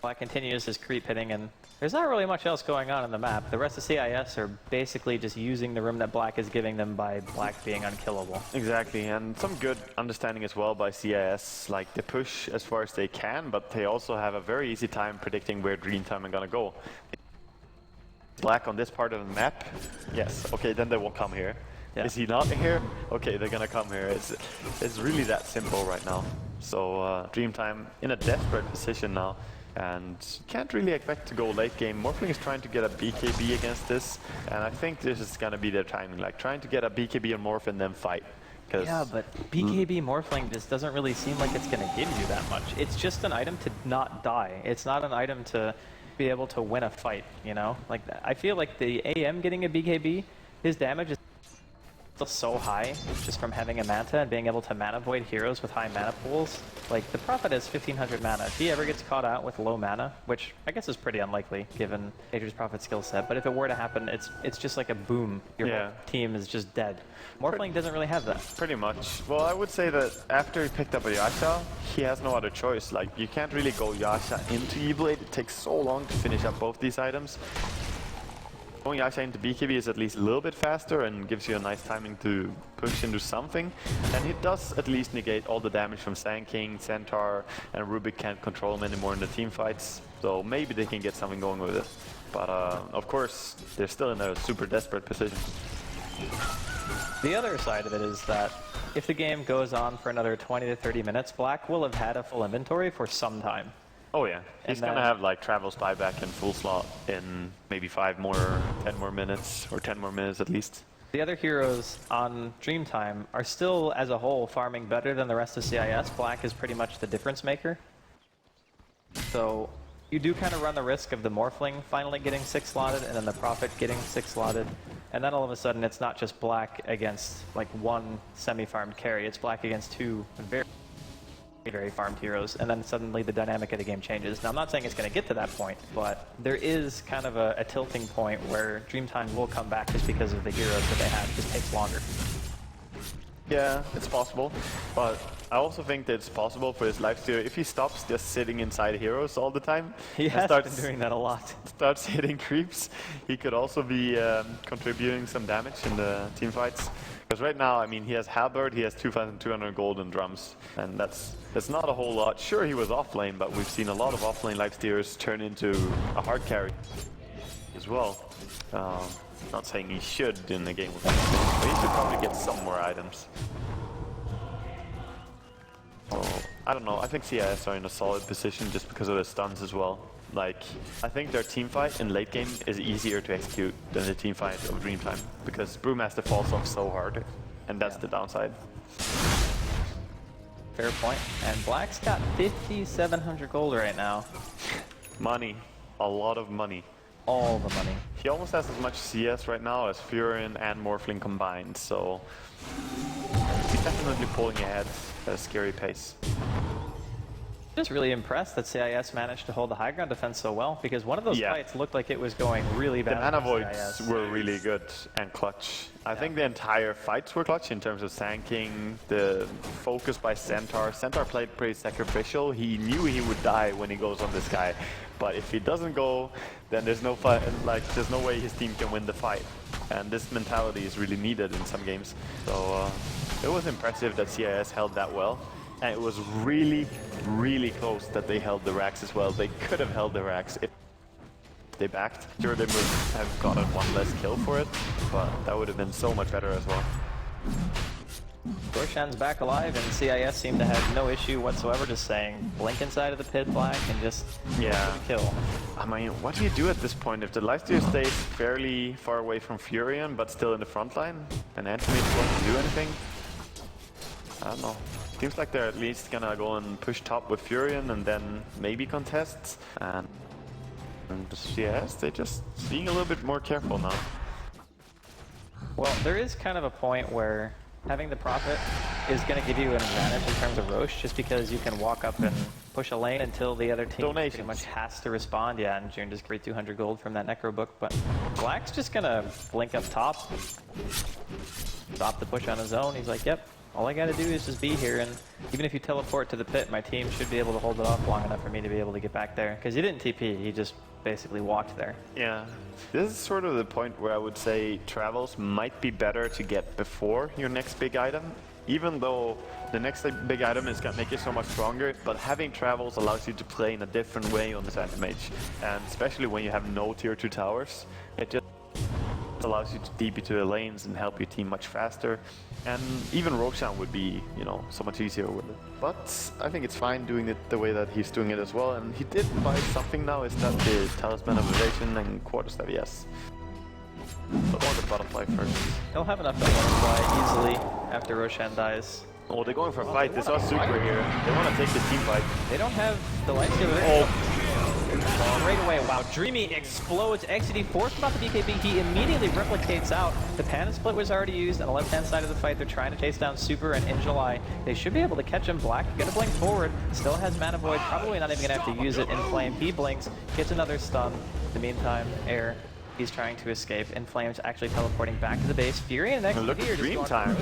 Speaker 2: Black continues his creep hitting, and there's not really much else going on in the map. The rest of CIS are basically just using the room that Black is giving them by Black being unkillable.
Speaker 1: Exactly, and some good understanding as well by CIS. Like, they push as far as they can, but they also have a very easy time predicting where Dreamtime are gonna go. Black on this part of the map, yes, okay, then they will come here. Yeah. Is he not here? Okay, they're gonna come here. It's really that simple right now. So Dreamtime in a desperate position now. And can't really expect to go late game. Morphling is trying to get a BKB against this, and I think this is gonna be their timing, like trying to get a BKB on Morph and then fight.
Speaker 2: Yeah, but BKB Morphling just doesn't really seem like it's gonna give you that much. It's just an item to not die. It's not an item to be able to win a fight, you know? Like, I feel like the AM getting a BKB, his damage is still so high just from having a Manta and being able to mana void heroes with high mana pools. Like, the Prophet has 1,500 mana. If he ever gets caught out with low mana, which I guess is pretty unlikely given Adrian's Prophet's skill set, but if it were to happen, it's just like a boom. Your whole team is just dead. Morphling doesn't really have that. Pretty
Speaker 1: much. Well, I would say that after he picked up a Yasha, he has no other choice. Like, you can't really go Yasha into E-Blade. It takes so long to finish up both these items. Going Yasha into BKB is at least a little bit faster and gives you a nice timing to push into something. And it does at least negate all the damage from Sand King, Centaur, and Rubik can't control him anymore in the team fights. So maybe they can get something going with it. But of course, they're still in a super desperate position.
Speaker 2: The other side of it is that if the game goes on for another 20 to 30 minutes, Black will have had a full inventory for some time.
Speaker 1: Oh yeah, he's gonna have like Travel's buyback and full slot in maybe 5 more, 10 more minutes, or 10 more minutes at least.
Speaker 2: The other heroes on Dreamtime are still, as a whole, farming better than the rest of CIS. Black is pretty much the difference maker. So you do kind of run the risk of the Morphling finally getting 6 slotted, and then the Prophet getting 6 slotted. And then all of a sudden it's not just Black against like one semi-farmed carry, it's Black against 2 very farmed heroes, and then suddenly the dynamic of the game changes. Now, I'm not saying it's going to get to that point, but there is kind of a tilting point where Dreamtime will come back just because of the heroes that they have. It just takes longer.
Speaker 1: Yeah, it's possible, but I also think that it's possible for his lifesteal if he stops just sitting inside heroes all the time.
Speaker 2: He has been doing that a lot.
Speaker 1: Starts hitting creeps. He could also be contributing some damage in the team fights. Because right now, I mean, he has Halberd, he has 2,200 gold and drums, and that's not a whole lot. Sure, he was offlane, but we've seen a lot of offlane lifestealers turn into a hard carry as well. Not saying he should in the game with him, but he should probably get some more items. So, I don't know, I think CIS are in a solid position just because of the stuns as well. Like, I think their team fight in late game is easier to execute than the team fight of Dreamtime, because Brewmaster falls off so hard, and that's the downside.
Speaker 2: Fair point. And Black's got 5,700 gold right now.
Speaker 1: Money. A lot of money.
Speaker 2: All the money.
Speaker 1: He almost has as much CS right now as Furin and Morphling combined, so he's definitely pulling ahead at a scary pace.
Speaker 2: Just really impressed that CIS managed to hold the high ground defense so well, because one of those fights looked like it was going really
Speaker 1: The
Speaker 2: bad.
Speaker 1: mana
Speaker 2: for
Speaker 1: voids
Speaker 2: CIS.
Speaker 1: were really good and clutch. I think the entire fights were clutch in terms of sanking, the focus by Centaur. Centaur played pretty sacrificial. He knew he would die when he goes on this guy, but if he doesn't go, then there's no fight. Like there's no way his team can win the fight. And this mentality is really needed in some games. So it was impressive that CIS held that well. And it was really, really close that they held the racks as well. They could have held the racks if they backed. Sure, they would have gotten one less kill for it, but that would have been so much better as well.
Speaker 2: Roshan's back alive, and CIS seemed to have no issue whatsoever, just saying blink inside of the pit black and just kill.
Speaker 1: I mean, what do you do at this point if the lifesteal stays fairly far away from Furion but still in the front line and Anthony's going to do anything? I don't know. Seems like they're at least gonna go and push top with Furion and then maybe contests. And yes, they're just being a little bit more careful now.
Speaker 2: Well, there is kind of a point where having the Prophet is going to give you an advantage in terms of Roche, just because you can walk up and push a lane until the other team pretty much has to respond. Yeah, and June just create 200 gold from that Necro book, but Black's just going to blink up top, stop the push on his own. He's like, yep. All I gotta do is just be here, and even if you teleport to the pit, my team should be able to hold it off long enough for me to be able to get back there. Because he didn't TP, he just basically walked there.
Speaker 1: Yeah. This is sort of the point where I would say travels might be better to get before your next big item. Even though the next big item is gonna make you so much stronger, but having travels allows you to play in a different way on this anti-mage. And especially when you have no tier 2 towers, it just allows you to deep into the lanes and help your team much faster. And even Roshan would be, you know, so much easier with it. But I think it's fine doing it the way that he's doing it as well. And he did buy something now, is that the Talisman of Evasion and Quarterstaff, yes. But on the butterfly first.
Speaker 2: He'll have enough butterfly easily after Roshan dies.
Speaker 1: Oh, they're going for a fight. They saw Super here. They want to take the team fight.
Speaker 2: They don't have the lightsaber. Right away, wow, Dreamy explodes, XCD forced about the BKB, he immediately replicates out. The Panda Split was already used on the left-hand side of the fight. They're trying to chase down Super, and in July, they should be able to catch him. Black, gonna blink forward, still has Mana Void, probably not even gonna have to use it in Flame. He blinks, gets another stun. In the meantime, Air, he's trying to escape, and Flame's actually teleporting back to the base. Fury and XCD
Speaker 1: look at
Speaker 2: are just
Speaker 1: Dream
Speaker 2: going
Speaker 1: Time.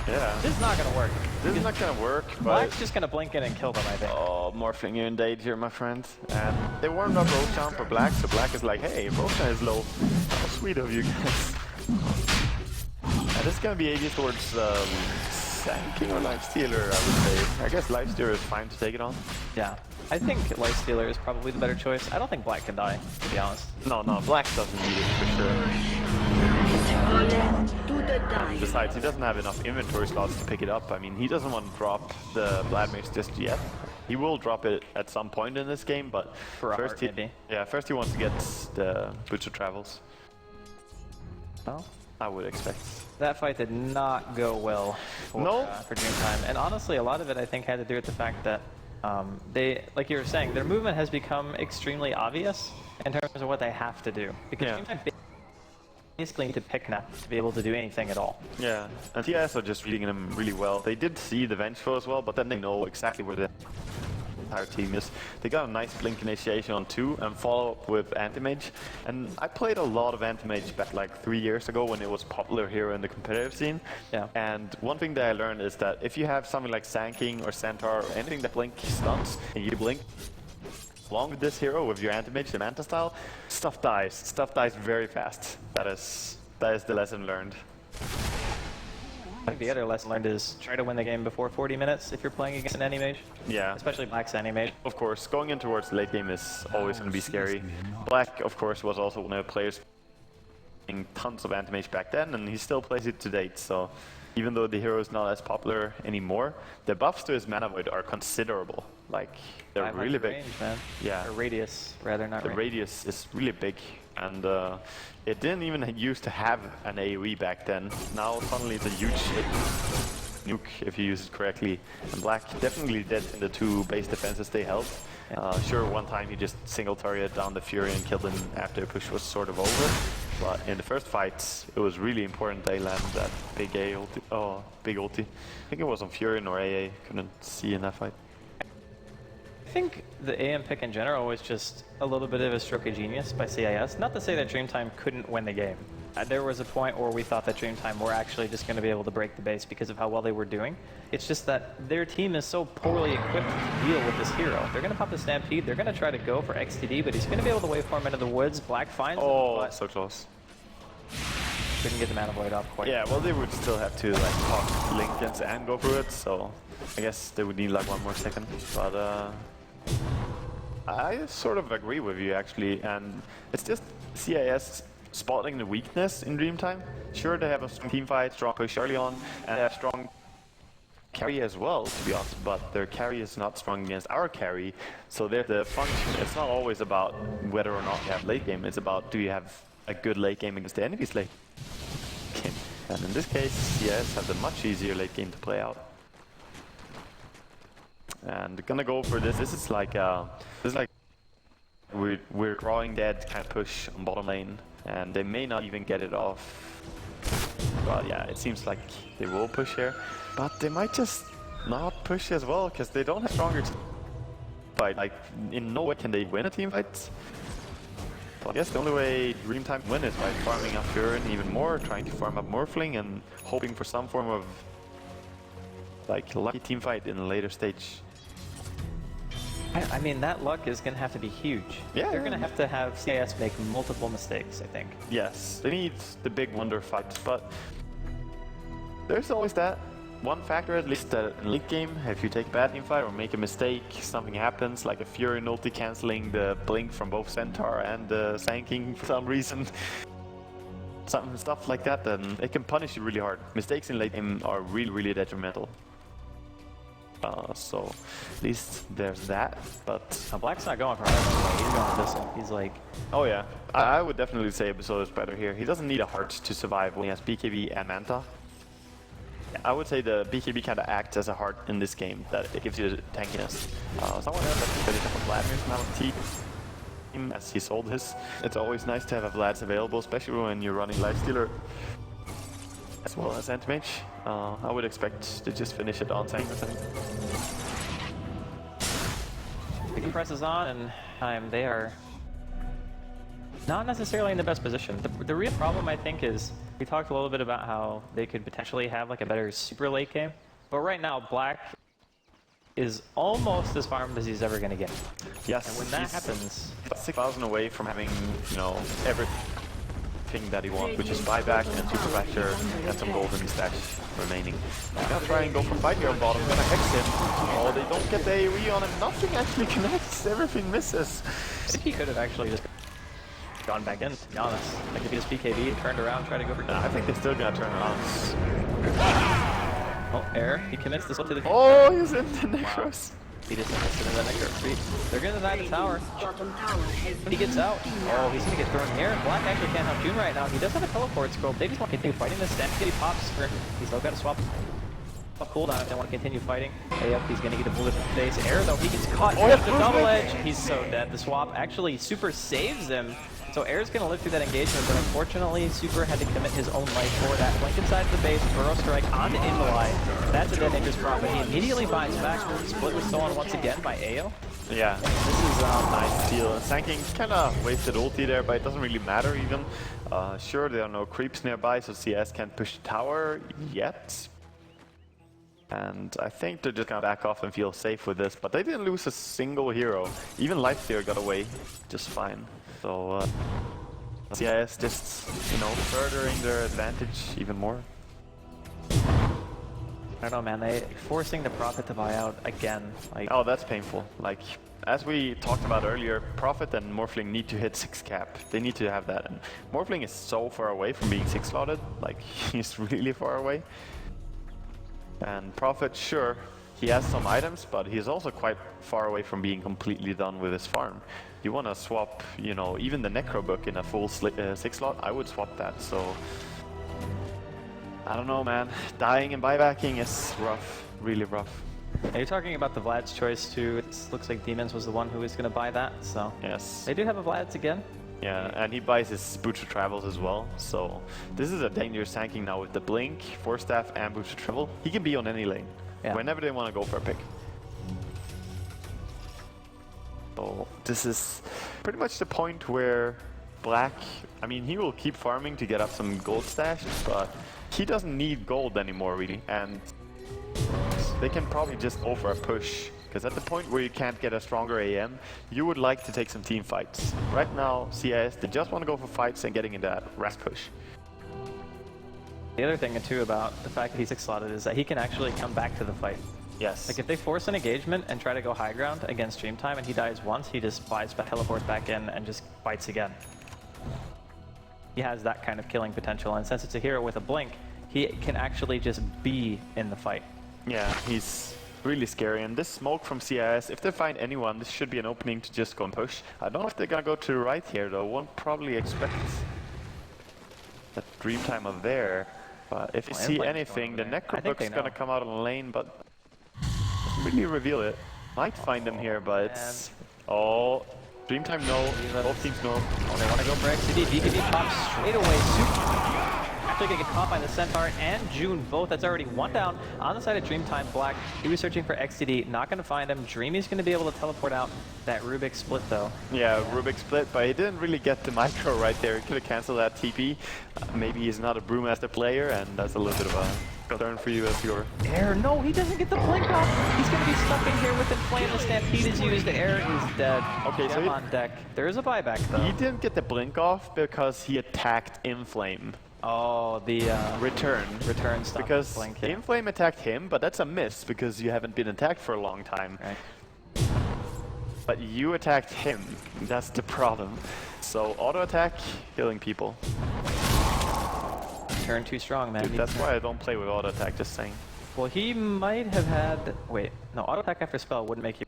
Speaker 2: Yeah. This is not gonna work.
Speaker 1: This is not gonna work, but...
Speaker 2: Black's just gonna blink in and kill them, I think.
Speaker 1: Oh, morphing you in danger, my friend. And they warmed up Roshan for Black, so Black is like, hey, Roshan is low. How sweet of you guys. And this is gonna be AD towards Sanking or Lifestealer, I would say. I guess Lifestealer is fine to take it on.
Speaker 2: Yeah. I think Lifestealer is probably the better choice. I don't think Black can die, to be honest.
Speaker 1: No, Black doesn't need it for sure. Besides, he doesn't have enough inventory slots to pick it up. I mean, he doesn't want to drop the Blood Mage just yet. He will drop it at some point in this game, but first he wants to get the Butcher Travels.
Speaker 2: Well,
Speaker 1: I would expect.
Speaker 2: that fight did not go well for Dreamtime. And honestly, a lot of it I think had to do with the fact that they, like you were saying, their movement has become extremely obvious in terms of what they have to do. Because Dreamtime basically need to pick now to be able to do anything at all.
Speaker 1: Yeah, and CIS are just reading them really well. They did see the Vengeful as well, but then they know exactly where the entire team is. They got a nice blink initiation on 2 and follow up with Anti-Mage. And I played a lot of Anti-Mage back like 3 years ago when it was popular here in the competitive scene. Yeah. And one thing that I learned is that if you have something like Sanking or Centaur or anything that blink stunts and you blink along with this hero with your Anti-Mage, the Manta style, stuff dies. Stuff dies very fast. That is the lesson learned.
Speaker 2: I think the other lesson learned is try to win the game before 40 minutes if you're playing against an Anti-Mage. Yeah. Especially Black's Anti-Mage.
Speaker 1: Of course, going in towards the late game is always going to be scary. Black, of course, was also one of the players playing tons of Anti-Mage back then, and he still plays it to date, so even though the hero is not as popular anymore, the buffs to his Mana Void are considerable. Like, they're really big.
Speaker 2: Range, man.
Speaker 1: Yeah.
Speaker 2: Or radius, rather, not
Speaker 1: the
Speaker 2: range.
Speaker 1: Radius is really big, and it didn't even used to have an AoE back then. Now suddenly it's a huge nuke if you use it correctly. And Black definitely did in the 2 base defenses they held. Sure, one time he just single targeted down the Fury and killed him after the push was sort of over. But in the first fights, it was really important they landed that big ulti. Oh, big ulti. I think it was on Fury or AA. Couldn't see in that fight.
Speaker 2: I think the AM pick in general was just a little bit of a stroke of genius by CIS. Not to say that Dreamtime couldn't win the game. There was a point where we thought that Dreamtime were actually just going to be able to break the base because of how well they were doing. It's just that their team is so poorly equipped to deal with this hero. They're going to pop the Stampede, they're going to try to go for XTD, but he's going to be able to waveform into the woods. Black finds him, but
Speaker 1: so close.
Speaker 2: couldn't get the Mana Void off quite.
Speaker 1: Yeah, well, they would still have to like pop Lincolns and go through it, so I guess they would need like 1 more second. But I sort of agree with you actually, and it's just CIS spotting the weakness in Dreamtime. Sure, they have a strong team fight, strong push early on, and they have strong carry as well, to be honest, but their carry is not strong against our carry, so the function, it's not always about whether or not you have late game, it's about do you have a good late game against the enemy's late game. And in this case, CIS has a much easier late game to play out. And gonna go for this. This is like we're drawing dead kind of push on bottom lane, and they may not even get it off. But yeah, it seems like they will push here, but they might just not push as well because they don't have stronger team fight. Like in no way can they win a team fight. But I guess the only way Dreamtime can win is by farming up Furin even more, trying to farm up Morphling, and hoping for some form of like lucky team fight in a later stage.
Speaker 2: I mean, that luck is going to have to be huge.
Speaker 1: Yeah.
Speaker 2: They're going to have CIS make multiple mistakes, I think.
Speaker 1: Yes, they need the big wonder fight, but there's always that one factor at least that in late game, if you take a bad team fight or make a mistake, something happens, like a Fury ulti cancelling the blink from both Centaur and the Sand King for some reason. Stuff like that, then it can punish you really hard. Mistakes in late game are really, really detrimental. So at least there's that, but
Speaker 2: Black's not going for it. He's going for this one. He's like,
Speaker 1: oh yeah, I would definitely say Abyssal is better here. He doesn't need a heart to survive when he has BKB and Manta. I would say the BKB kind of acts as a heart in this game, that it gives you the tankiness. Someone else has to finish up a Vladimir's now with T as he sold his. It's always nice to have a Vlads available, especially when you're running Lifestealer as well as Anti-Mage. I would expect to just finish it on tank with him.
Speaker 2: Big presses on, and they are not necessarily in the best position. The real problem, I think, is we talked a little bit about how they could potentially have like a better super late game, but right now Black is almost as farmed as he's ever going to get.
Speaker 1: Yes,
Speaker 2: and when that happens,
Speaker 1: 6,000 away from having, you know, everything that he wants, which is buyback and super fracture and some golden stash remaining. Gonna try and go for fight here on bottom, gonna hex him. Oh, they don't get the AoE on him, nothing actually connects, everything misses.
Speaker 2: I think he could have actually just gone back in, to be honest. Like if he just BKB, turned around, tried to go for...
Speaker 1: I think they're still gonna turn around.
Speaker 2: Oh, air. He commits this one to the...
Speaker 1: Oh, he's in the Necros.
Speaker 2: He just invested in the Necro. They're gonna deny the tower. He gets out. Oh, he's gonna get thrown here. And Black actually can't help June right now. He does have a teleport scope. They just want to continue fighting this. Stampede pops. He's still got to swap a cooldown if they want to continue fighting. Hey up, he's gonna get a bullet in the face. Air though, he gets caught. Oh, the double edge. He's so dead. The swap actually super saves him. So Air's gonna live through that engagement, but unfortunately Super had to commit his own life for that. Blink inside the base, Burrow Strike onto Invalide. That's a dead Nature's Prophet. He immediately buys back. Split was stolen once again by Ao.
Speaker 1: Yeah, this is a nice steal. Sand King kinda wasted ulti there, but it doesn't really matter even. Sure, there are no creeps nearby, so CS can't push the tower yet. And I think they're just gonna back off and feel safe with this, but they didn't lose a single hero. Even Lifestealer got away just fine. So CIS just, you know, furthering their advantage even more.
Speaker 2: I don't know, man. They forcing the Prophet to buy out again. Like,
Speaker 1: oh, that's painful. Like, as we talked about earlier, Prophet and Morphling need to hit 6 cap. They need to have that. And Morphling is so far away from being 6 slotted. Like, he's really far away. And Prophet, sure, he has some items, but he's also quite far away from being completely done with his farm. You want to swap, you know, even the Necro book in a full 6 slot, I would swap that, so... I don't know, man. Dying and buybacking is rough, really rough.
Speaker 2: Yeah, you're talking about the Vlad's choice too. It looks like Demons was the one who was going to buy that, so...
Speaker 1: Yes.
Speaker 2: They do have a Vlad's again.
Speaker 1: Yeah, and he buys his Boots of Travels as well, so... This is a dangerous tanking now with the Blink, Force Staff, and Boots of Travel. He can be on any lane, whenever they want to go for a pick. So this is pretty much the point where Black, I mean, he will keep farming to get up some gold stash, but he doesn't need gold anymore, really. And they can probably just go for a push, because at the point where you can't get a stronger AM, you would like to take some team fights. Right now, CIS, they just want to go for fights and getting into that rest push.
Speaker 2: The other thing, too, about the fact that he's 6-slotted is that he can actually come back to the fight.
Speaker 1: Yes.
Speaker 2: Like, if they force an engagement and try to go high ground against Dreamtime and he dies once, he just flies back, teleports back in, and just fights again. He has that kind of killing potential, and since it's a hero with a blink, he can actually just be in the fight.
Speaker 1: Yeah, he's really scary, and this smoke from CIS, if they find anyone, this should be an opening to just go and push. I don't know if they're gonna go to the right here, though. Won't probably expect that Dreamtime of there. But if you see anything, the Necrobook's gonna come out on the lane, but doesn't really reveal it. Might find him here, but it's... Oh, Dreamtime no, both teams no.
Speaker 2: Oh, they want to go for XCD. DKD pops straight away. Actually gonna get caught by the Centaur and June both. That's already one down on the side of Dreamtime. Black, he was searching for XCD, not gonna find him. Dreamy's gonna be able to teleport out that Rubik split though.
Speaker 1: Yeah, Rubik split, but he didn't really get the micro right there. He could have canceled that TP. Maybe he's not a Brewmaster player, and that's a little bit of a concern for you as your...
Speaker 2: Air, no, he doesn't get the blink off. He's gonna be stuck in here with Inflame. The Stampede is used. The Air is dead.
Speaker 1: Okay, so
Speaker 2: he, on deck. There is a buyback though.
Speaker 1: He didn't get the blink off because he attacked Inflame.
Speaker 2: Oh, the return stuff.
Speaker 1: Because
Speaker 2: blink, yeah.
Speaker 1: Inflame attacked him, but that's a miss because you haven't been attacked for a long time.
Speaker 2: Right.
Speaker 1: But you attacked him. That's the problem. So auto attack, killing people.
Speaker 2: Turn too strong, man.
Speaker 1: Dude, that's why I don't play with auto attack. Just saying.
Speaker 2: Well, he might have had. Wait, no, auto attack after spell wouldn't make you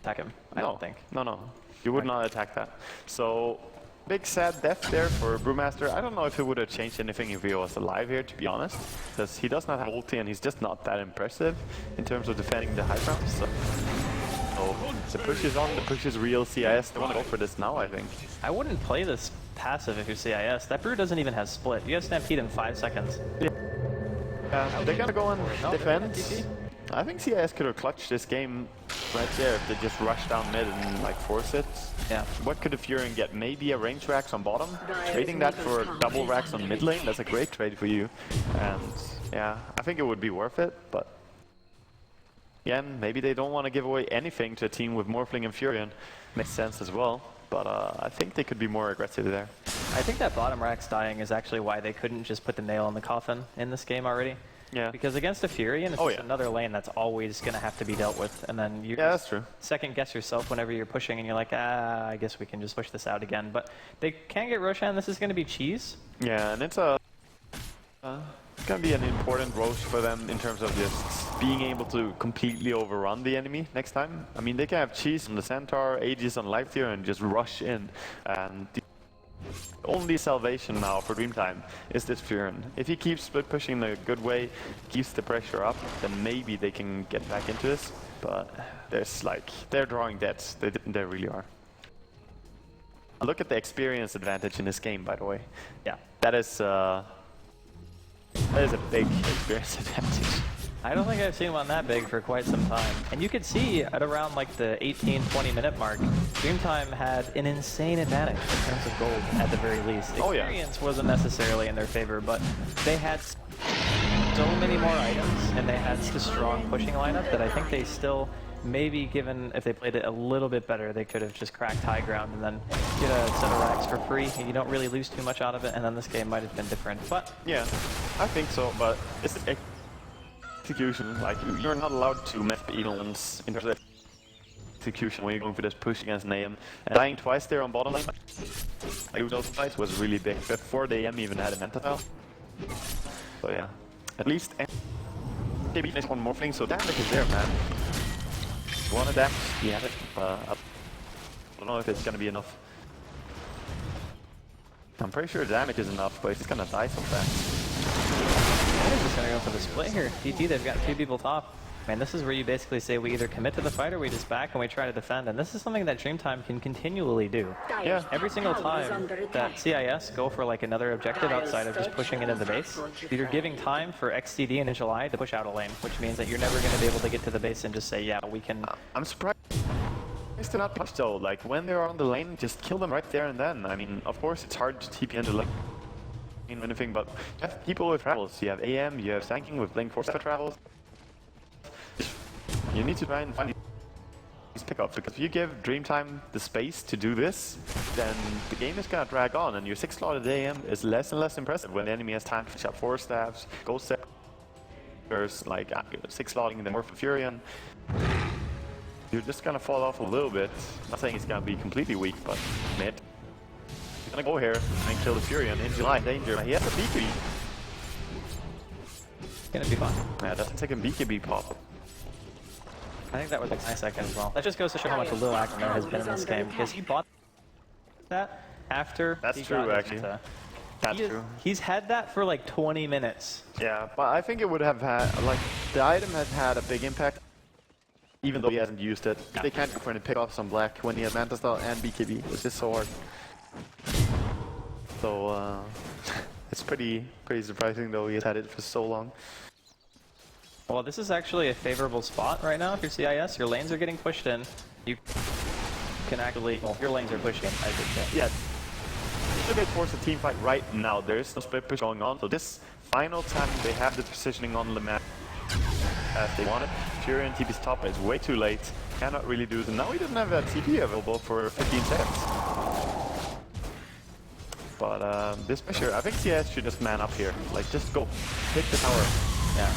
Speaker 2: attack him. I don't think.
Speaker 1: No. You would not attack that. So. Big sad death there for Brewmaster. I don't know if it would have changed anything if he was alive here, to be honest. Because he does not have ulti and he's just not that impressive in terms of defending the high ground. So the push is on, the push is real. CIS, they want to go for this now, I think.
Speaker 2: I wouldn't play this passive if you're CIS. That Brew doesn't even have split. You have Stampede in 5 seconds.
Speaker 1: Yeah, they're gonna go and defend. I think CIS could have clutched this game right there if they just rush down mid and like force it.
Speaker 2: Yeah.
Speaker 1: What could the Furin get? Maybe a range racks on bottom? Trading that for double racks on mid lane? That's a great trade for you. And yeah, I think it would be worth it, but again, maybe they don't want to give away anything to a team with Morphling and Furion. Makes sense as well, but I think they could be more aggressive there.
Speaker 2: I think that bottom racks dying is actually why they couldn't just put the nail in the coffin in this game already.
Speaker 1: Yeah.
Speaker 2: Because against a Furion, it's just another lane that's always going to have to be dealt with. And then you
Speaker 1: that's true.
Speaker 2: Second guess yourself whenever you're pushing and you're like, I guess we can just push this out again. But they can get Roshan. This is going to be cheese.
Speaker 1: Yeah, and it's a... it's going to be an important Rosh for them in terms of just being able to completely overrun the enemy next time. I mean, they can have cheese on the Centaur, Aegis on Life Tier, and just rush in. And the only salvation now for Dreamtime is this Furin. If he keeps split pushing in a good way, keeps the pressure up, then maybe they can get back into this. But there's like, they're drawing deads. They really are. Look at the experience advantage in this game, by the way. Yeah, that is a big experience advantage.
Speaker 2: I don't think I've seen one that big for quite some time. And you could see at around like the 18-20 minute mark, Dreamtime had an insane advantage in terms of gold at the very least. Experience wasn't necessarily in their favor, but they had so many more items and they had such a strong pushing lineup that I think they still, maybe given if they played it a little bit better, they could have just cracked high ground and then get a set of racks for free and you don't really lose too much out of it, and then this game might have been different. But
Speaker 1: yeah, I think so, but it's execution. Like, you're not allowed to mess Edelmans in terms of execution when you're going for this push against an AM. And dying twice there on bottom lane, like those twice was really big before the AM even had a mental. So yeah, at least they beat this one Morphling, so damage is there, man. One of them, he had it. I don't know if it's gonna be enough. I'm pretty sure damage is enough, but he's gonna die so fast.
Speaker 2: They're just gonna go for the split here. TT, they've got 2 people top. Man, this is where you basically say we either commit to the fight or we just back and we try to defend. And this is something that Dreamtime can continually do.
Speaker 1: Yeah.
Speaker 2: Every single time that CIS go for like another objective outside of just pushing into the base, you're giving time for XCD and July to push out a lane, which means that you're never going to be able to get to the base and just say, yeah, we can...
Speaker 1: I'm surprised to not push though. Like when they're on the lane, just kill them right there and then. I mean, of course it's hard to TP into lane or anything, but you have people with travels. You have AM, you have Sanking with Blink Force travels. You need to try and find these pickups, because if you give Dreamtime the space to do this, then the game is gonna drag on, and your 6 slotted AM is less and less impressive when the enemy has time to finish up 4 staffs, Ghost Sectors, like 6 slotting the Morphin Furion. You're just gonna fall off a little bit. Not saying it's gonna be completely weak, but mid. He's gonna go here and kill the Furion in July. Danger. He has a BKB.
Speaker 2: Gonna be fun.
Speaker 1: Yeah, doesn't take a BKB pop.
Speaker 2: I think that was like 9 seconds as well. That just goes to show how much a Lil Ackerman has been in this game, because he bought that after.
Speaker 1: That's
Speaker 2: he
Speaker 1: true,
Speaker 2: got
Speaker 1: actually.
Speaker 2: Dota.
Speaker 1: That's true.
Speaker 2: He's had that for like 20 minutes.
Speaker 1: Yeah, but I think it would have had, like, the item has had a big impact, even though he hasn't used it. They can't go for any pick-offs on Black when he has Manta Style and BKB. It's just so hard. So, it's pretty surprising though he has had it for so long.
Speaker 2: Well, this is actually a favorable spot right now if you're CIS. Your lanes are getting pushed in. You can actually, well, your lanes are pushing in, I should say.
Speaker 1: Yeah. You should force a team fight right now. There is no split push going on. So this final time they have the positioning on the map as they want it. Fury and TP's top is way too late. Cannot really do it. And now he doesn't have that TP available for 15 seconds. But this pressure, I think CIS should just man up here. Like, just go. Hit the tower.
Speaker 2: Yeah.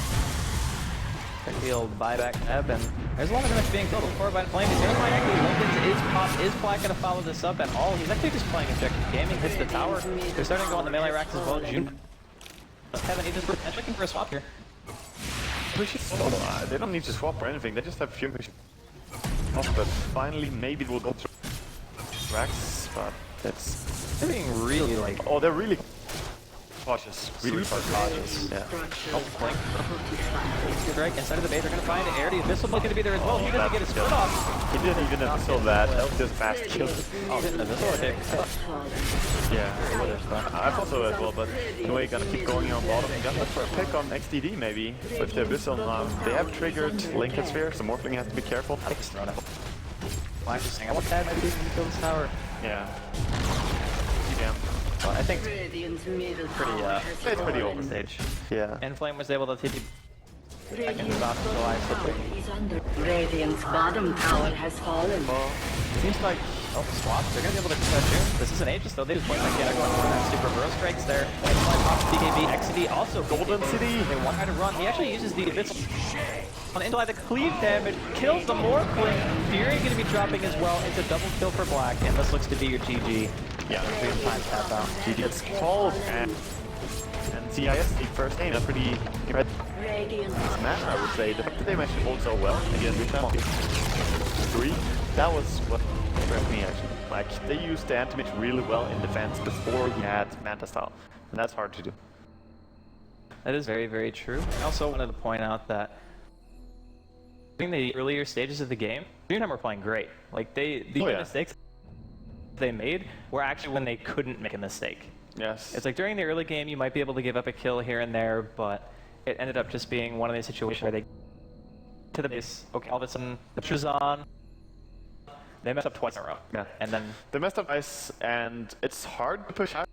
Speaker 2: The old buyback tab, and there's a lot of damage being killed before by Flame. He's going actually Lincoln's is pop. Is Black going to follow this up at all? He's actually just playing Objective Gaming, hits the tower. They're starting to go on the melee racks as well. June. Kevin, he's just looking for a swap here.
Speaker 1: They don't need to swap or anything, they just have Fury push off, but finally maybe we'll go through racks, but that's...
Speaker 2: They're being really like...
Speaker 1: Oh, they're really cautious. Really
Speaker 2: super cautious.
Speaker 1: Yeah.
Speaker 2: Oh, Blink. Strike inside of the base. They're going to find Air. The Abyssal is going to be there as well. He doesn't get his foot off.
Speaker 1: He didn't even Abyssal that. That was just fast kill.
Speaker 2: Oh, hitting Abyssal attack.
Speaker 1: Yeah, I thought so as well, but anyway, gonna keep going on bottom. Gonna look for a pick on XDD maybe with the Abyssal. They have triggered Link and Sphere, so Morphling has to be careful.
Speaker 2: Black is saying, I want that, maybe he can kill this tower.
Speaker 1: Yeah. Yeah.
Speaker 2: Well, I think
Speaker 1: It's pretty over
Speaker 2: stage.
Speaker 1: Yeah.
Speaker 2: And Flame was able to TP back into Dota July quickly.
Speaker 3: Radiant's bottom tower has fallen.
Speaker 2: Well, it seems like, oh, swaps, they're going to be able to June. This isn't Aegis though, they just point like going for that super burrow strikes there. BKB, XD, also Golden City. They want her to run. He actually uses the Abyssal on into the cleave damage, kills the Morphling. Fury going to be dropping as well. It's a double kill for Black, and this looks to be your GG.
Speaker 1: Yeah.
Speaker 2: Time tap out.
Speaker 1: GG gets called, and CIS the first game, a pretty impressive manner, I would say. The fact that they managed to hold so well against Dreamtime 3, that was what impressed me actually. Like, they used the anti-mage really well in defense before he had Manta Style, and that's hard to do.
Speaker 2: That is very, very true. I also wanted to point out that during the earlier stages of the game, Dreamtime were playing great. Like, the mistakes they made were actually when they couldn't make a mistake.
Speaker 1: Yes.
Speaker 2: It's like during the early game, you might be able to give up a kill here and there, but it ended up just being one of these situations where they to the base. Okay, all of a sudden the pressure's on. They messed up twice in a row.
Speaker 1: Yeah.
Speaker 2: And then
Speaker 1: they messed up twice, and it's hard to push out